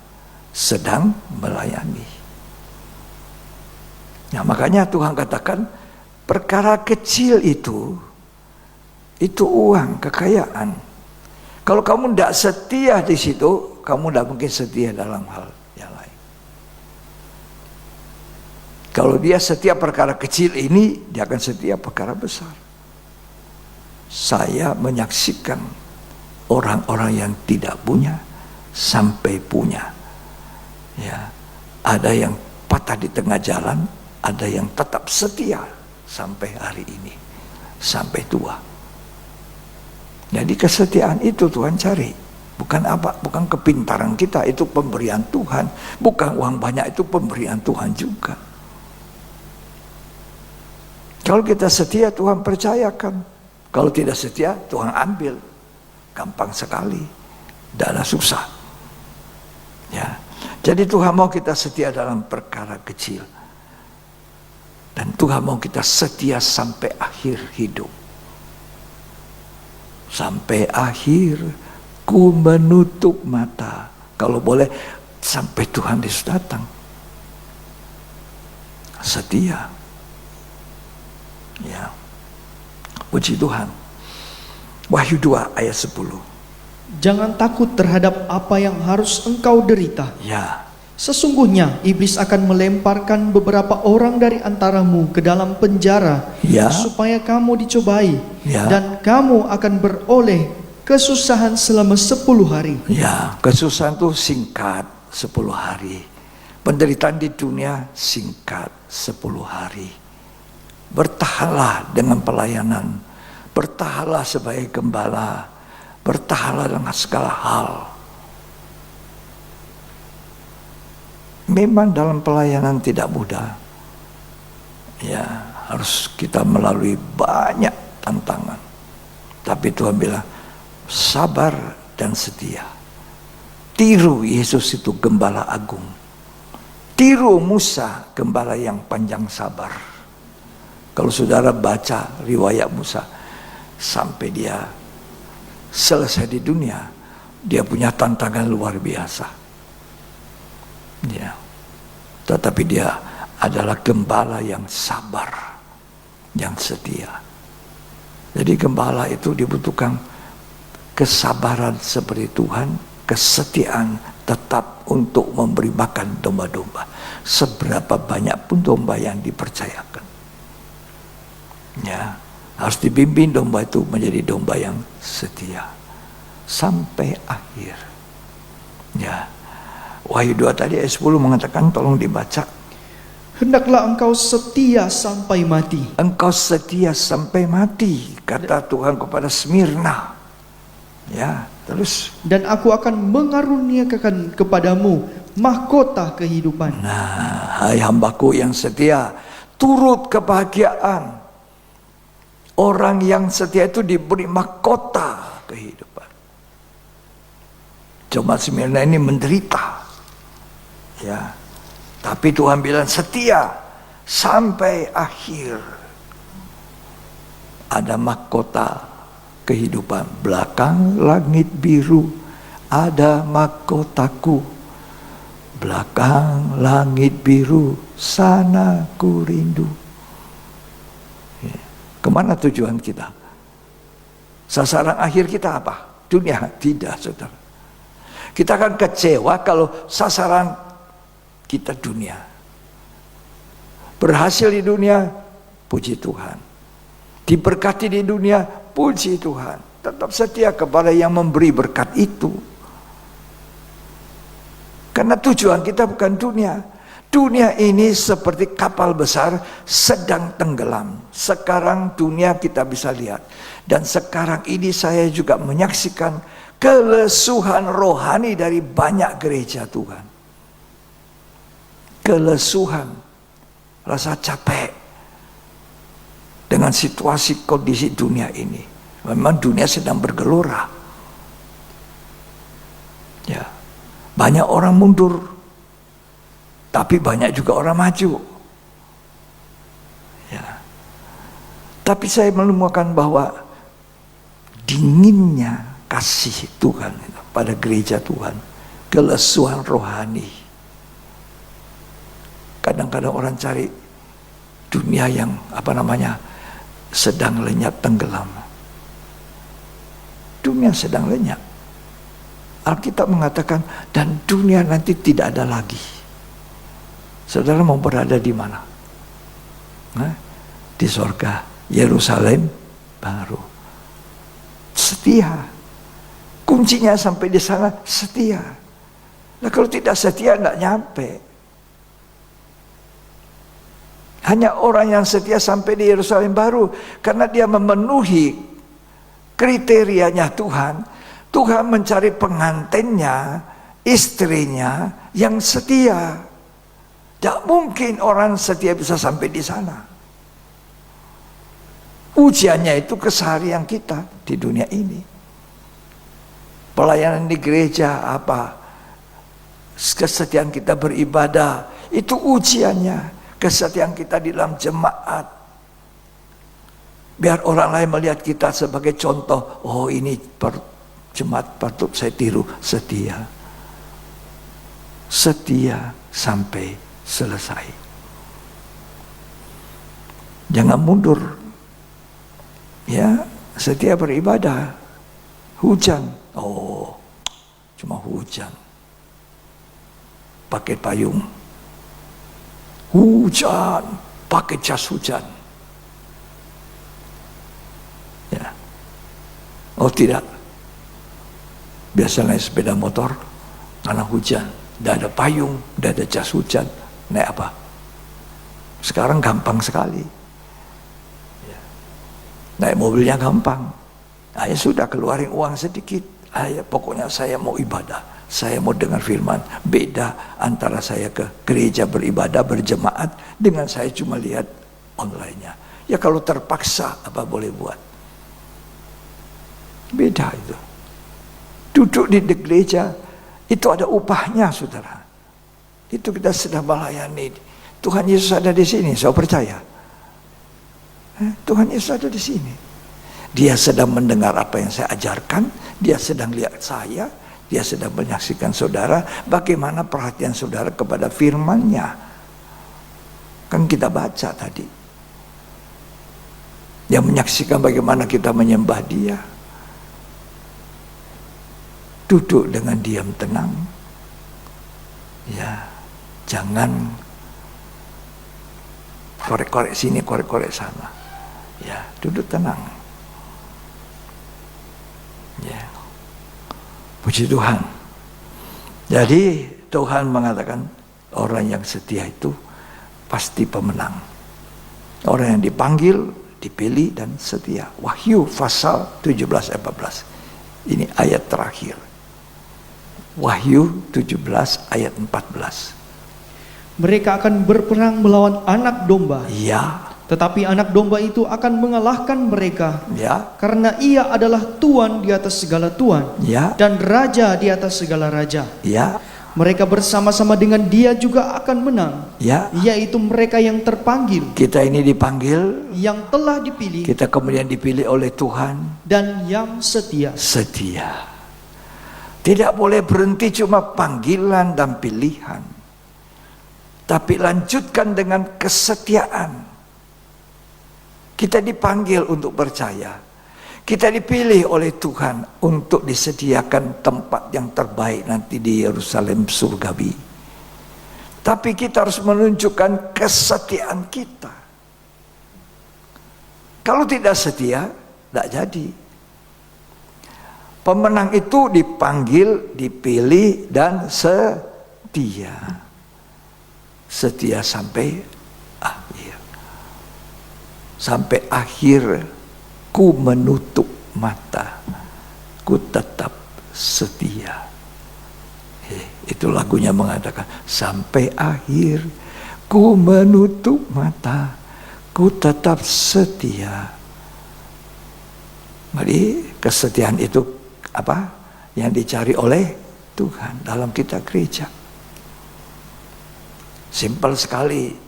sedang melayani. Nah, makanya Tuhan katakan perkara kecil itu uang, kekayaan. Kalau kamu tidak setia di situ, kamu tidak mungkin setia dalam hal yang lain. Kalau dia setia perkara kecil ini, dia akan setia perkara besar. Saya menyaksikan orang-orang yang tidak punya sampai punya. Ya, ada yang patah di tengah jalan, ada yang tetap setia sampai hari ini, sampai tua. Jadi kesetiaan itu Tuhan cari. Bukan apa, bukan kepintaran kita, itu pemberian Tuhan. Bukan uang banyak, itu pemberian Tuhan juga. Kalau kita setia, Tuhan percayakan. Kalau tidak setia, Tuhan ambil. Gampang sekali. Tidak ada susah. Ya. Jadi Tuhan mau kita setia dalam perkara kecil. Dan Tuhan mau kita setia sampai akhir hidup. sampai akhir ku menutup mata. Kalau boleh sampai Tuhan Yesus datang. Setia. Ya. Puji Tuhan. Wahyu 2 ayat 10. Jangan takut terhadap apa yang harus engkau derita. Ya. Sesungguhnya iblis akan melemparkan beberapa orang dari antaramu ke dalam penjara, Ya. supaya kamu dicobai, Ya. dan kamu akan beroleh kesusahan selama 10 hari. Ya, kesusahan itu singkat 10 hari. Penderitaan di dunia singkat 10 hari. Bertahanlah dengan pelayanan. Bertahanlah sebagai gembala. Bertahanlah dengan segala hal. Memang dalam pelayanan tidak mudah. Ya, harus kita melalui banyak tantangan. Tapi Tuhan bilang, sabar dan setia. Tiru Yesus itu gembala agung. Tiru Musa, gembala yang panjang sabar. Kalau saudara baca riwayat Musa, sampai dia selesai di dunia, dia punya tantangan luar biasa. Ya. Tetapi dia adalah gembala yang sabar, yang setia. Jadi gembala itu dibutuhkan kesabaran seperti Tuhan, kesetiaan tetap untuk memberi makan domba-domba. Seberapa banyak pun domba yang dipercayakan. Ya, harus dibimbing domba itu menjadi domba yang setia sampai akhir. Ya. Wahyu 2 tadi ayat 10 mengatakan, tolong dibaca. Hendaklah engkau setia sampai mati. Engkau setia sampai mati, kata Tuhan kepada Smyrna. Ya, terus. Dan aku akan mengaruniakan kepadamu mahkota kehidupan. Nah, hai hambaku yang setia, turut kebahagiaan. Orang yang setia itu diberi mahkota kehidupan. Jemaat Smyrna ini menderita. Ya, tapi Tuhan bilang setia sampai akhir. Ada mahkota kehidupan. Belakang langit biru ada mahkotaku. Belakang langit biru sana ku rindu. Ya. Kemana tujuan kita? Sasaran akhir kita apa? Dunia? Tidak, saudara. Kita akan kecewa kalau sasaran kita dunia. Berhasil di dunia, puji Tuhan. Diberkati di dunia, puji Tuhan. Tetap setia kepada yang memberi berkat itu. Karena tujuan kita bukan dunia. Dunia ini seperti kapal besar sedang tenggelam. Sekarang dunia kita bisa lihat. Dan sekarang ini saya juga menyaksikan kelesuhan rohani dari banyak gereja Tuhan. Kelesuhan, rasa capek dengan situasi kondisi dunia ini. Memang dunia sedang bergelora. Ya, banyak orang mundur, tapi banyak juga orang maju. Ya, tapi saya menemukan bahwa dinginnya kasih Tuhan pada gereja Tuhan, kelesuhan rohani. Kadang-kadang orang cari dunia yang sedang lenyap tenggelam. Dunia sedang lenyap. Alkitab mengatakan dan dunia nanti tidak ada lagi. Saudara mau berada di mana? Di sorga, Yerusalem baru. Setia. Kuncinya sampai di sana setia. Nah kalau tidak setia nggak nyampe. Hanya orang yang setia sampai di Yerusalem baru. Karena dia memenuhi kriterianya Tuhan. Tuhan mencari pengantinnya, istrinya yang setia. Tidak mungkin orang setia bisa sampai di sana. Ujiannya itu keseharian kita di dunia ini. Pelayanan di gereja apa? Kesetiaan kita beribadah. Itu ujiannya. Kesetiaan kita di dalam jemaat. Biar orang lain melihat kita sebagai contoh. Oh, ini jemaat patut saya tiru. Setia. Setia sampai selesai. Jangan mundur. Ya, setia beribadah. Hujan. Oh, cuma hujan. Pakai payung. Hujan, pakai jas hujan. Ya. Oh tidak. Biasa naik sepeda motor karena hujan, tidak ada payung, tidak ada jas hujan. Naik apa? Sekarang gampang sekali. Ya. Naik mobilnya gampang. Nah, ya sudah, keluarin uang sedikit. Pokoknya saya mau ibadah, saya mau dengar firman. Beda antara saya ke gereja beribadah berjemaat dengan saya cuma lihat online-nya. Ya kalau terpaksa apa boleh buat. Beda itu. Duduk di gereja itu ada upahnya, saudara. Itu kita sedang melayani. Tuhan Yesus ada di sini, saya percaya. Tuhan Yesus ada di sini. Dia sedang mendengar apa yang saya ajarkan, dia sedang lihat saya, dia sedang menyaksikan saudara, bagaimana perhatian saudara kepada firman-Nya. Kan kita baca tadi. Dia menyaksikan bagaimana kita menyembah Dia. Duduk dengan diam tenang. Ya, jangan korek-korek sini, korek-korek sana. Ya, duduk tenang. Ya. Puji Tuhan. Jadi Tuhan mengatakan orang yang setia itu pasti pemenang. Orang yang dipanggil, dipilih dan setia. Wahyu pasal 17 ayat 14. Ini ayat terakhir. Wahyu 17 ayat 14. Mereka akan berperang melawan anak domba. Ya. Tetapi anak domba itu akan mengalahkan mereka. Ya. Karena ia adalah Tuhan di atas segala Tuhan. Ya. Dan Raja di atas segala Raja. Ya. Mereka bersama-sama dengan Dia juga akan menang. Ya. Yaitu mereka yang terpanggil. Kita ini dipanggil. Yang telah dipilih. Kita kemudian dipilih oleh Tuhan. Dan yang setia. Setia. Tidak boleh berhenti cuma panggilan dan pilihan. Tapi lanjutkan dengan kesetiaan. Kita dipanggil untuk percaya. Kita dipilih oleh Tuhan untuk disediakan tempat yang terbaik nanti di Yerusalem surgawi. Tapi kita harus menunjukkan kesetiaan kita. Kalau tidak setia, tidak jadi. Pemenang itu dipanggil, dipilih, dan setia. Setia sampai akhir. Sampai akhir ku menutup mata, ku tetap setia. Itu lagunya mengatakan sampai akhir ku menutup mata, ku tetap setia. Jadi kesetiaan itu apa? Yang dicari oleh Tuhan dalam kita gereja. Simpel sekali.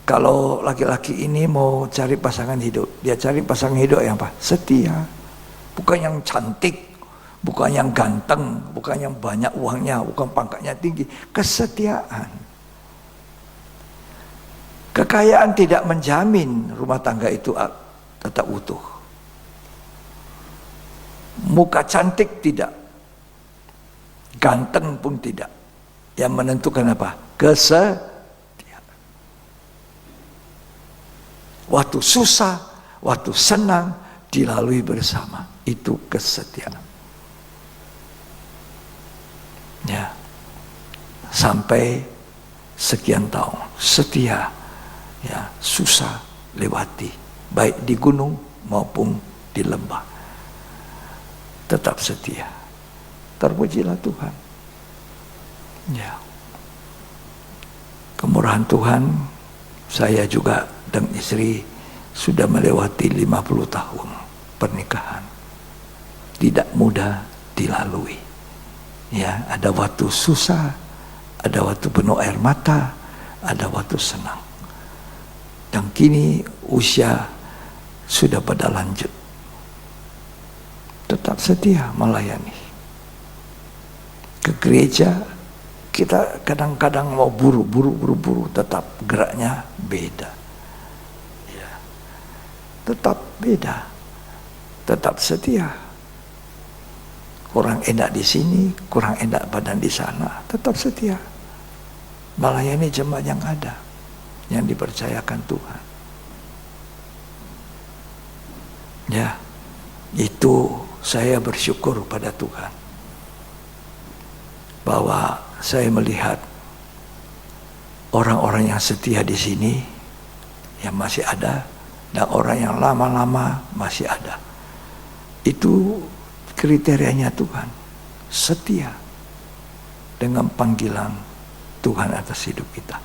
Kalau laki-laki ini mau cari pasangan hidup, dia cari pasangan hidup yang apa? Setia. Bukan yang cantik, bukan yang ganteng, bukan yang banyak uangnya, bukan pangkatnya tinggi. Kesetiaan. Kekayaan tidak menjamin rumah tangga itu tetap utuh. Muka cantik tidak. Ganteng pun tidak. Yang menentukan apa? Kesetiaan. Waktu susah, waktu senang, dilalui bersama. Itu kesetiaan. Ya. Sampai sekian tahun. Setia. Ya, susah lewati. Baik di gunung maupun di lembah. Tetap setia. Terpujilah Tuhan. Ya. Kemurahan Tuhan, saya juga dan istri sudah melewati 50 tahun pernikahan. Tidak mudah dilalui. Ya, ada waktu susah, ada waktu penuh air mata, ada waktu senang. Dan kini usia sudah pada lanjut. Tetap setia melayani. Ke gereja kita kadang-kadang mau buru-buru, tetap geraknya beda. Ya. Tetap beda. Tetap setia. Kurang enak di sini, kurang enak badan di sana, tetap setia. Melayani jemaat yang ada, yang dipercayakan Tuhan. Ya, itu saya bersyukur pada Tuhan. Bahwa saya melihat orang-orang yang setia di sini, yang masih ada, dan orang yang lama-lama masih ada. Itu kriterianya Tuhan, setia dengan panggilan Tuhan atas hidup kita.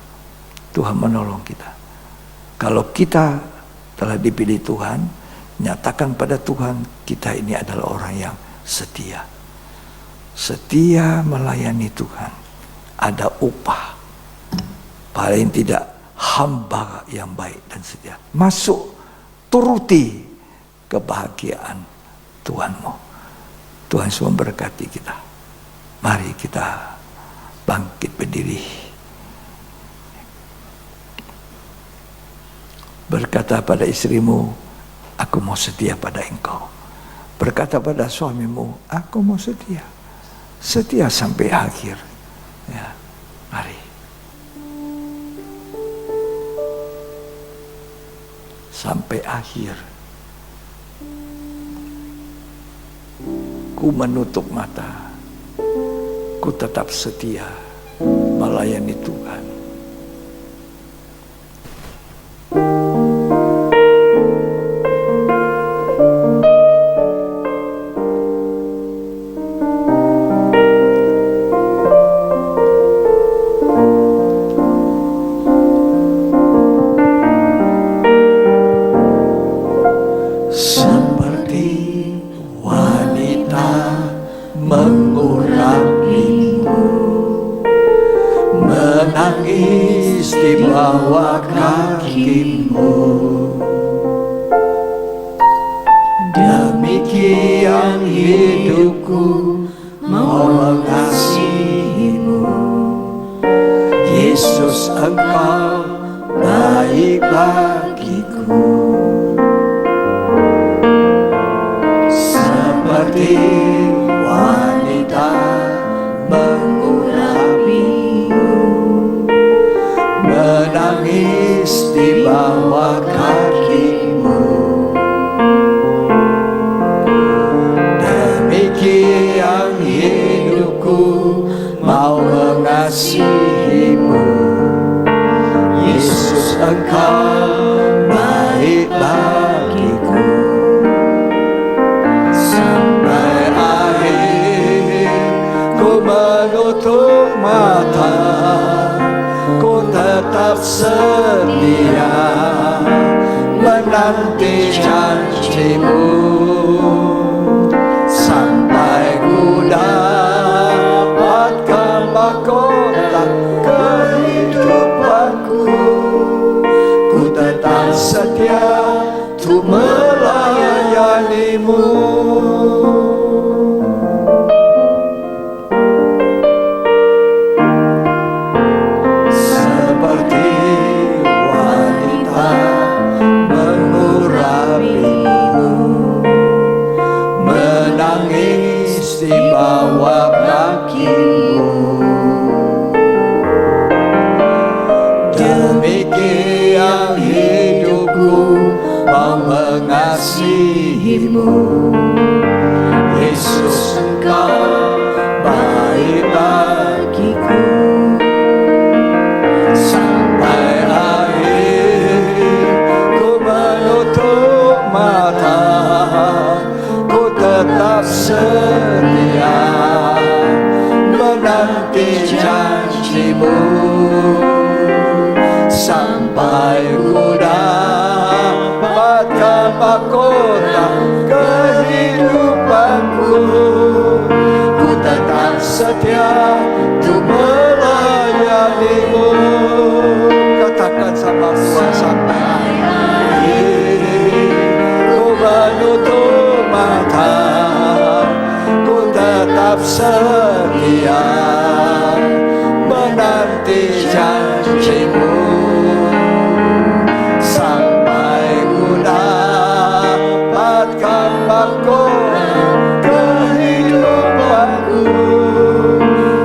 Tuhan menolong kita. Kalau kita telah dipilih Tuhan, nyatakan pada Tuhan, kita ini adalah orang yang setia. Setia melayani Tuhan. Ada upah. Paling tidak hamba yang baik dan setia. Masuk, turuti kebahagiaan Tuhanmu. Tuhan semua berkati kita. Mari kita bangkit berdiri. Berkata pada istrimu, aku mau setia pada engkau. Berkata pada suamimu, aku mau setia. Setia sampai akhir. Ya, mari. Sampai akhir. Ku menutup mata, ku tetap setia melayani Tuhan. Menangis di bawah kakimu. Demikian hidupku mau mengasihimu. Yesus, engkau baik bagiku. Seperti wanita menangis di bawah kakimu. Demikian hidupku mau mengasihimu. Yesus, engkau baik bagiku. Sampai akhir ku menutup mata, ku tetap setia menanti janjimu. Sampai ku dapatkan mahkota kehidupanku, ku tetap setia untuk melayanimu. Menangis di bawah kakimu. Demikian hidupku mau mengasihimu. Yesus, engkau baik bagiku. Sampai akhir ku menutup mata, tetap setia menanti janjimu. Sampai ku dapatkan mahkota kehidupanku, ku tetap setia untuk melayanimu. Katakan sama Tuhan, sampai akhir tetap setia menanti janjimu sampai ku dapatkan mahkota kehidupanku.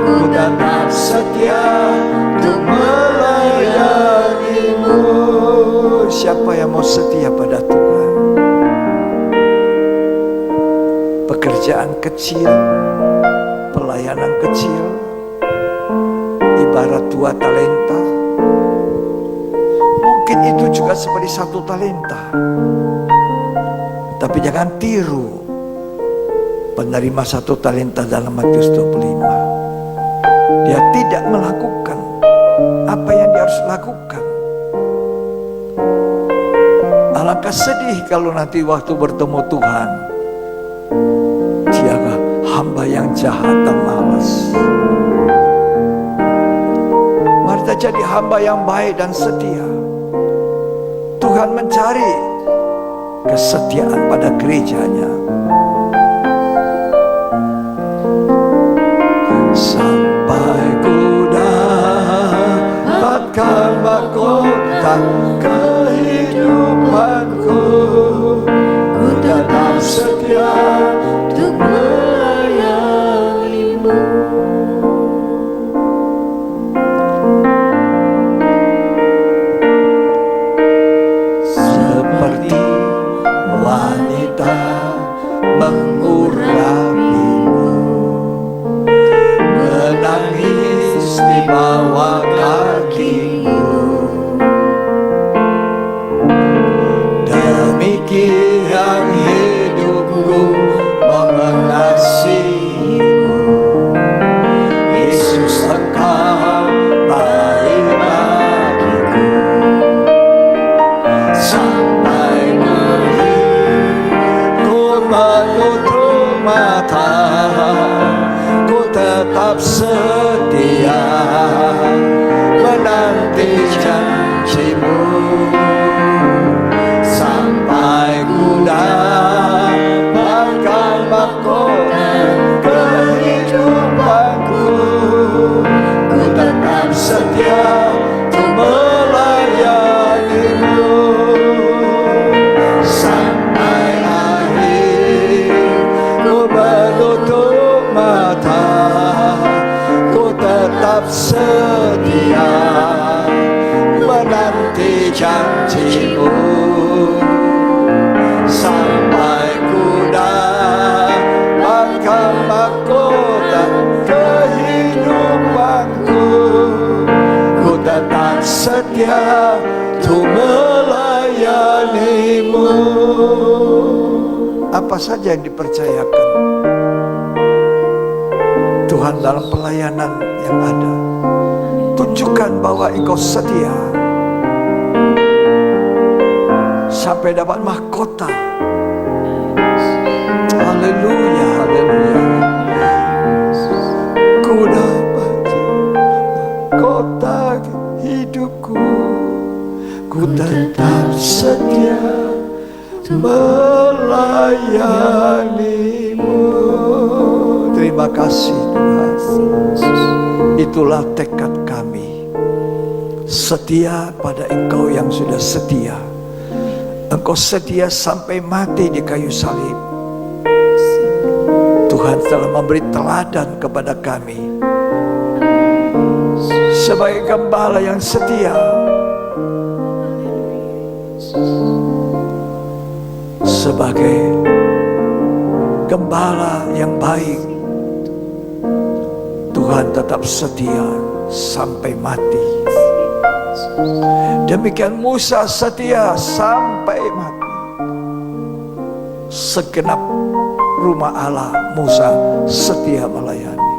Ku tetap setia untuk melayanimu. Siapa yang mau setia pada Tuhan? Pekerjaan kecil, pelayanan kecil, ibarat 2 talenta. Mungkin itu juga seperti 1 talenta. Tapi jangan tiru penerima 1 talenta dalam Matius 25. Dia tidak melakukan apa yang dia harus lakukan. Alangkah sedih kalau nanti waktu bertemu Tuhan, dia hamba yang jahat dan malas. Mari kita jadi hamba yang baik dan setia. Tuhan mencari kesetiaan pada gerejanya. Sampai ku dapatkan mahkota kehidupanku, ku tetap setia untuk melayanimu. Seperti wanita mengurapimu, menangis di bawah kakimu. Demikian hidupku mengasihimu. Yesus, Engkau baik bagiku. Sampai ku menutup mata, ku tetap setia menanti janjimu. Sampai ku dapatkan mahkota kehidupanku, ku tetap setia untuk melayanimu. Sampai akhir ku menutup mata, ku tetap setia menanti janjimu. Sampai ku dapatkan mahkota kehidupanku, ku tetap setia untuk melayanimu. Apa saja yang dipercayakan Tuhan dalam pelayanan yang ada, tunjukkan bahwa engkau setia sampai dapat mahkota. Haleluya, haleluya. Ku dapat mahkota hidupku, ku tetap setia melayanimu. Terima kasih Tuhan. Itulah tekad kami, setia pada Engkau yang sudah setia. Engkau setia sampai mati di kayu salib. Tuhan telah memberi teladan kepada kami sebagai gembala yang setia, sebagai gembala yang baik. Tuhan tetap setia sampai mati. Demikian Musa setia sampai mati. Segenap rumah Allah Musa setia melayani.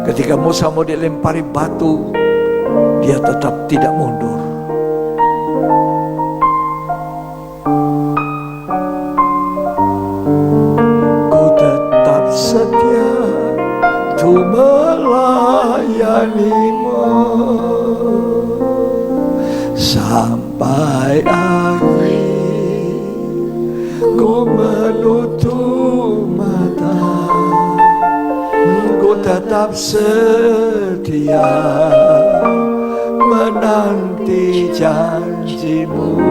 Ketika Musa mau dilempari batu, dia tetap tidak mundur. Ku tetap setia untuk melayanimu sampai akhir. Ku menutup mata, tetap setia menanti janjimu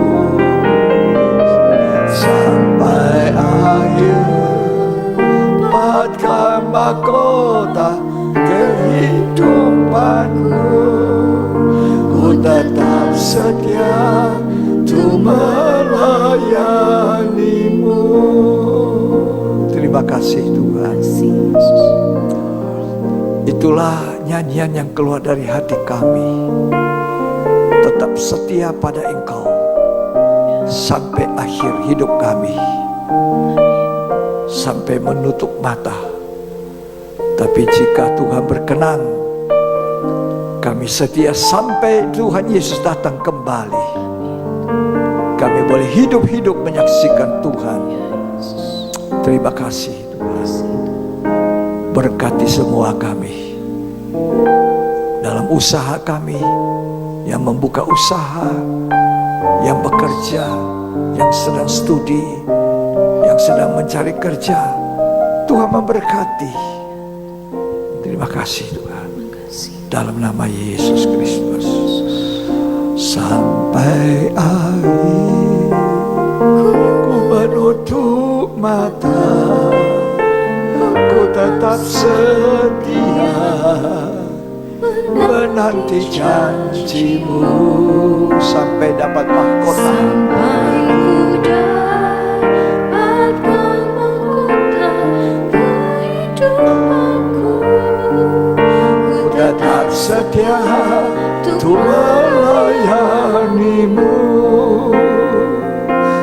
sampai akhir. Dapatkan mahkota kehidupanku, ku tetap setia untuk melayanimu. Terima kasih Tuhan. Itulah nyanyian yang keluar dari hati kami. Tetap setia pada Engkau sampai akhir hidup kami, sampai menutup mata. Tapi jika Tuhan berkenan, kami setia sampai Tuhan Yesus datang kembali. Kami boleh hidup-hidup menyaksikan Tuhan. Terima kasih Tuhan. Berkati semua kami dalam usaha kami, yang membuka usaha, yang bekerja, yang sedang studi, yang sedang mencari kerja. Tuhan memberkati. Terima kasih Tuhan. Dalam nama Yesus Kristus. Sampai akhir ku menutup mata, ku tetap setia menanti janjimu sampai dapat mahkota. Sampai ku dapatkan mahkota kehidupanku, ku Tetap setia untuk melayanimu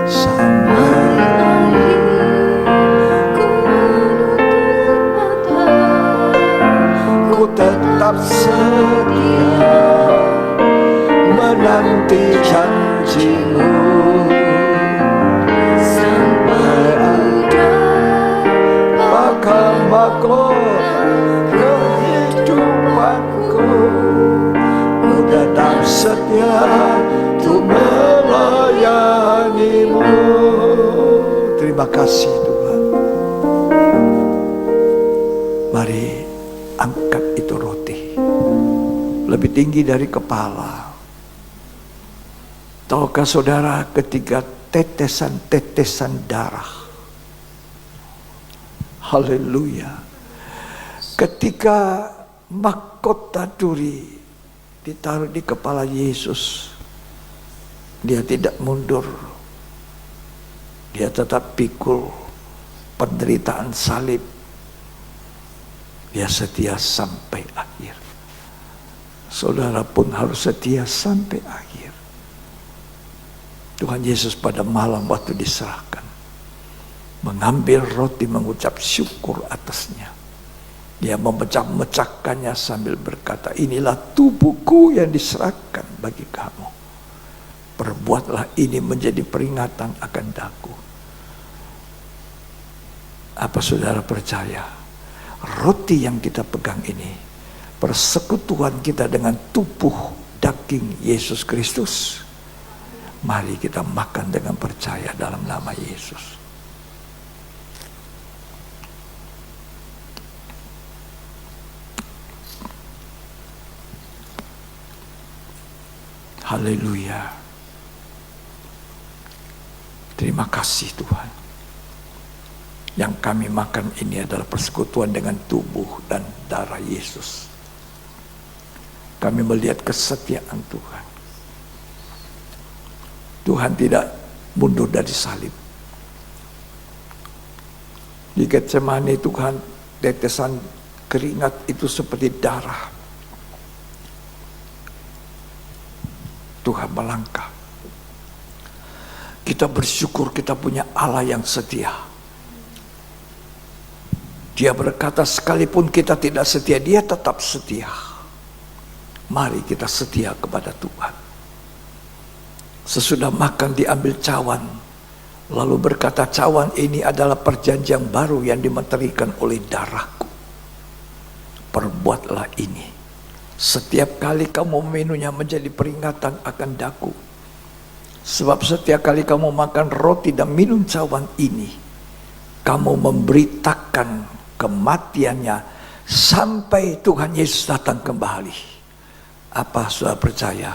sampai akhir. Ku menutup mata, ku tetap setia menanti janjimu sampai ku dapatkan mahkota kehidupanku, ku tetap setia untuk melayanimu. Terima kasih Tuhan. Mari angkat itu roti lebih tinggi dari kepala. Tahukah saudara, ketika tetesan-tetesan darah, haleluya, ketika mahkota duri ditaruh di kepala Yesus, dia tidak mundur, dia tetap pikul penderitaan salib, dia setia sampai akhir. Saudara pun harus setia sampai akhir. Tuhan Yesus pada malam waktu diserahkan, mengambil roti, mengucap syukur atasnya. Dia memecah-mecahkannya sambil berkata, inilah tubuhku yang diserahkan bagi kamu. Perbuatlah ini menjadi peringatan akan daku. Apa saudara percaya? Roti yang kita pegang ini, persekutuan kita dengan tubuh daging Yesus Kristus. Mari kita makan dengan percaya dalam nama Yesus. Haleluya. Terima kasih Tuhan. Yang kami makan ini adalah persekutuan dengan tubuh dan darah Yesus. Kami melihat kesetiaan Tuhan. Tuhan tidak mundur dari salib. Di Getsemani Tuhan, tetesan keringat itu seperti darah. Tuhan melangkah. Kita bersyukur kita punya Allah yang setia. Dia berkata, sekalipun kita tidak setia, dia tetap setia. Mari kita setia kepada Tuhan. Sesudah makan diambil cawan, lalu berkata, cawan ini adalah perjanjian baru yang dimeterikan oleh darahku. Perbuatlah ini setiap kali kamu minumnya menjadi peringatan akan daku. Sebab setiap kali kamu makan roti dan minum cawan ini, kamu memberitakan kematiannya sampai Tuhan Yesus datang kembali. Apa saudara percaya?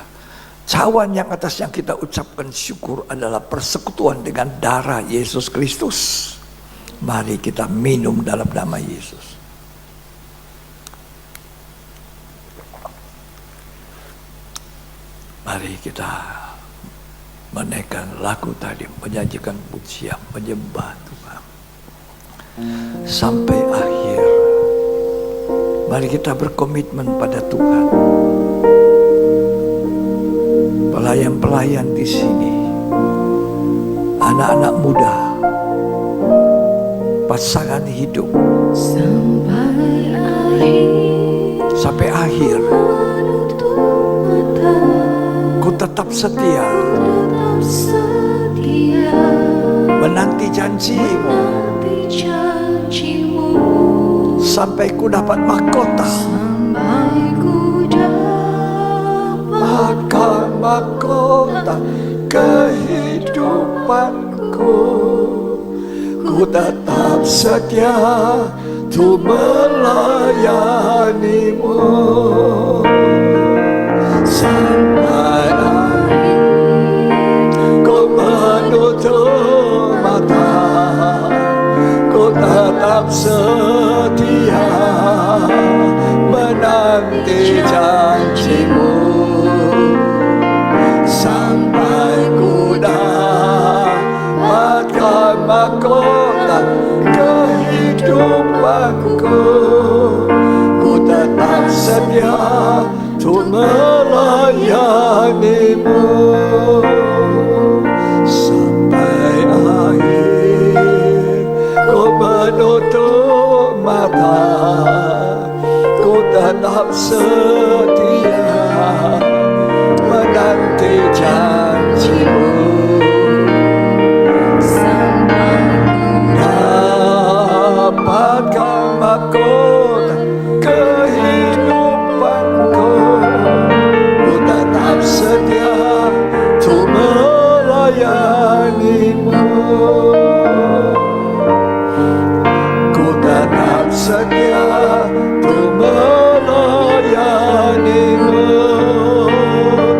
Cawan yang atas yang kita ucapkan syukur adalah persekutuan dengan darah Yesus Kristus. Mari kita minum dalam nama Yesus. Mari kita menaikkan lagu tadi, menyanyikan pujian, menyembah Tuhan sampai akhir. Mari kita berkomitmen pada Tuhan. Pelayan-pelayan di sini, anak-anak muda, pasangan hidup sampai akhir. Ku tetap setia menanti janjimu sampai ku dapat mahkota. Mahkota kehidupanku, ku tetap setia untuk melayanimu sampai ku menutup mata. Ku tetap setia menanti janjimu sampai ku dapatkan mahkota kehidupanku. Ku tetap setia untuk melayanimu sampai akhir. Ku menutup mata, ku tetap setia menanti janjimu dapatkan mahkota kehidupanku. Ku tetap setia untuk melayanimu. Ku tetap setia untuk melayanimu.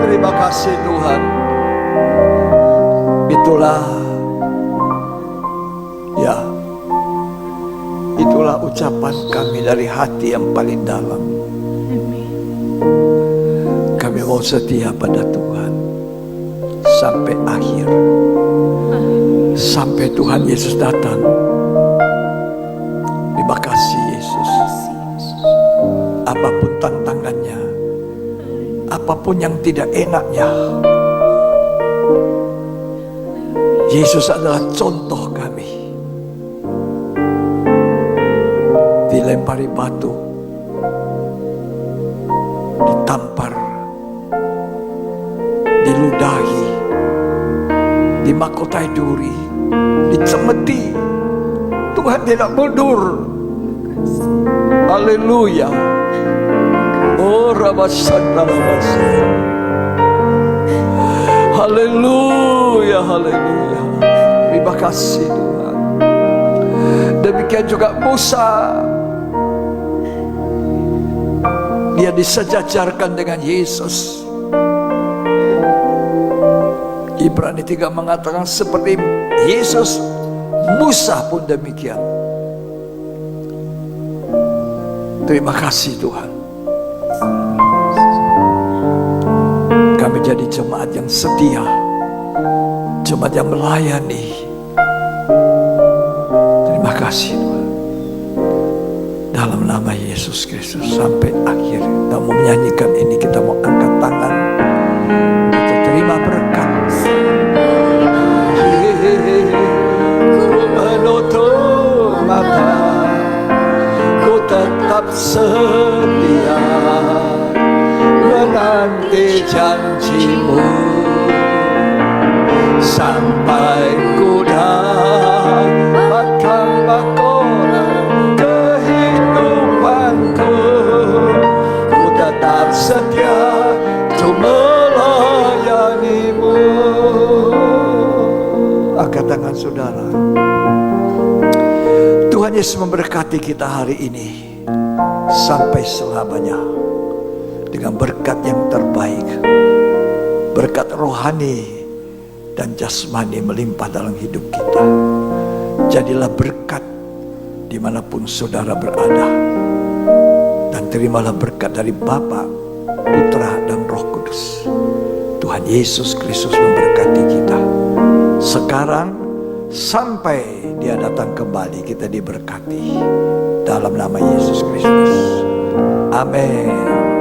Terima kasih Tuhan. Itulah ucapan kami dari hati yang paling dalam. Kami mau setia pada Tuhan sampai akhir, sampai Tuhan Yesus datang. Terima kasih Yesus. Apapun tantangannya, apapun yang tidak enaknya, Yesus adalah contoh kami. Dilempari batu, ditampar, diludahi, dimahkotai duri, dicemeti, Tuhan tidak mundur. Haleluya. Oh Rabasanta Rabasanta. Haleluya, haleluya. Terima kasih Tuhan. Demikian juga Musa, dia disejajarkan dengan Yesus. Ibrani 3 mengatakan seperti Yesus, Musa pun demikian. Terima kasih Tuhan. Kami jadi jemaat yang setia, jemaat yang melayani. Terima kasih Tuhan. Dalam nama Yesus Kristus sampai akhir. Kita mau menyanyikan ini, kita mau angkat tangan, kita terima berkat. Ku menutup mata, ku tetap setia menanti janjimu sampai ku dapatkan mahkota kehidupanku. Ku tetap setia untuk melayanimu. Angkat tangan saudara. Tuhan Yesus memberkati kita hari ini. sampai selamanya dengan berkat yang terbaik, berkat rohani dan jasmani melimpah dalam hidup kita. Jadilah berkat dimanapun saudara berada, dan terimalah berkat dari Bapa, Putra, dan Roh Kudus. Tuhan Yesus Kristus memberkati kita sekarang sampai Dia datang kembali. Kita diberkati dalam nama Yesus Kristus. Amin.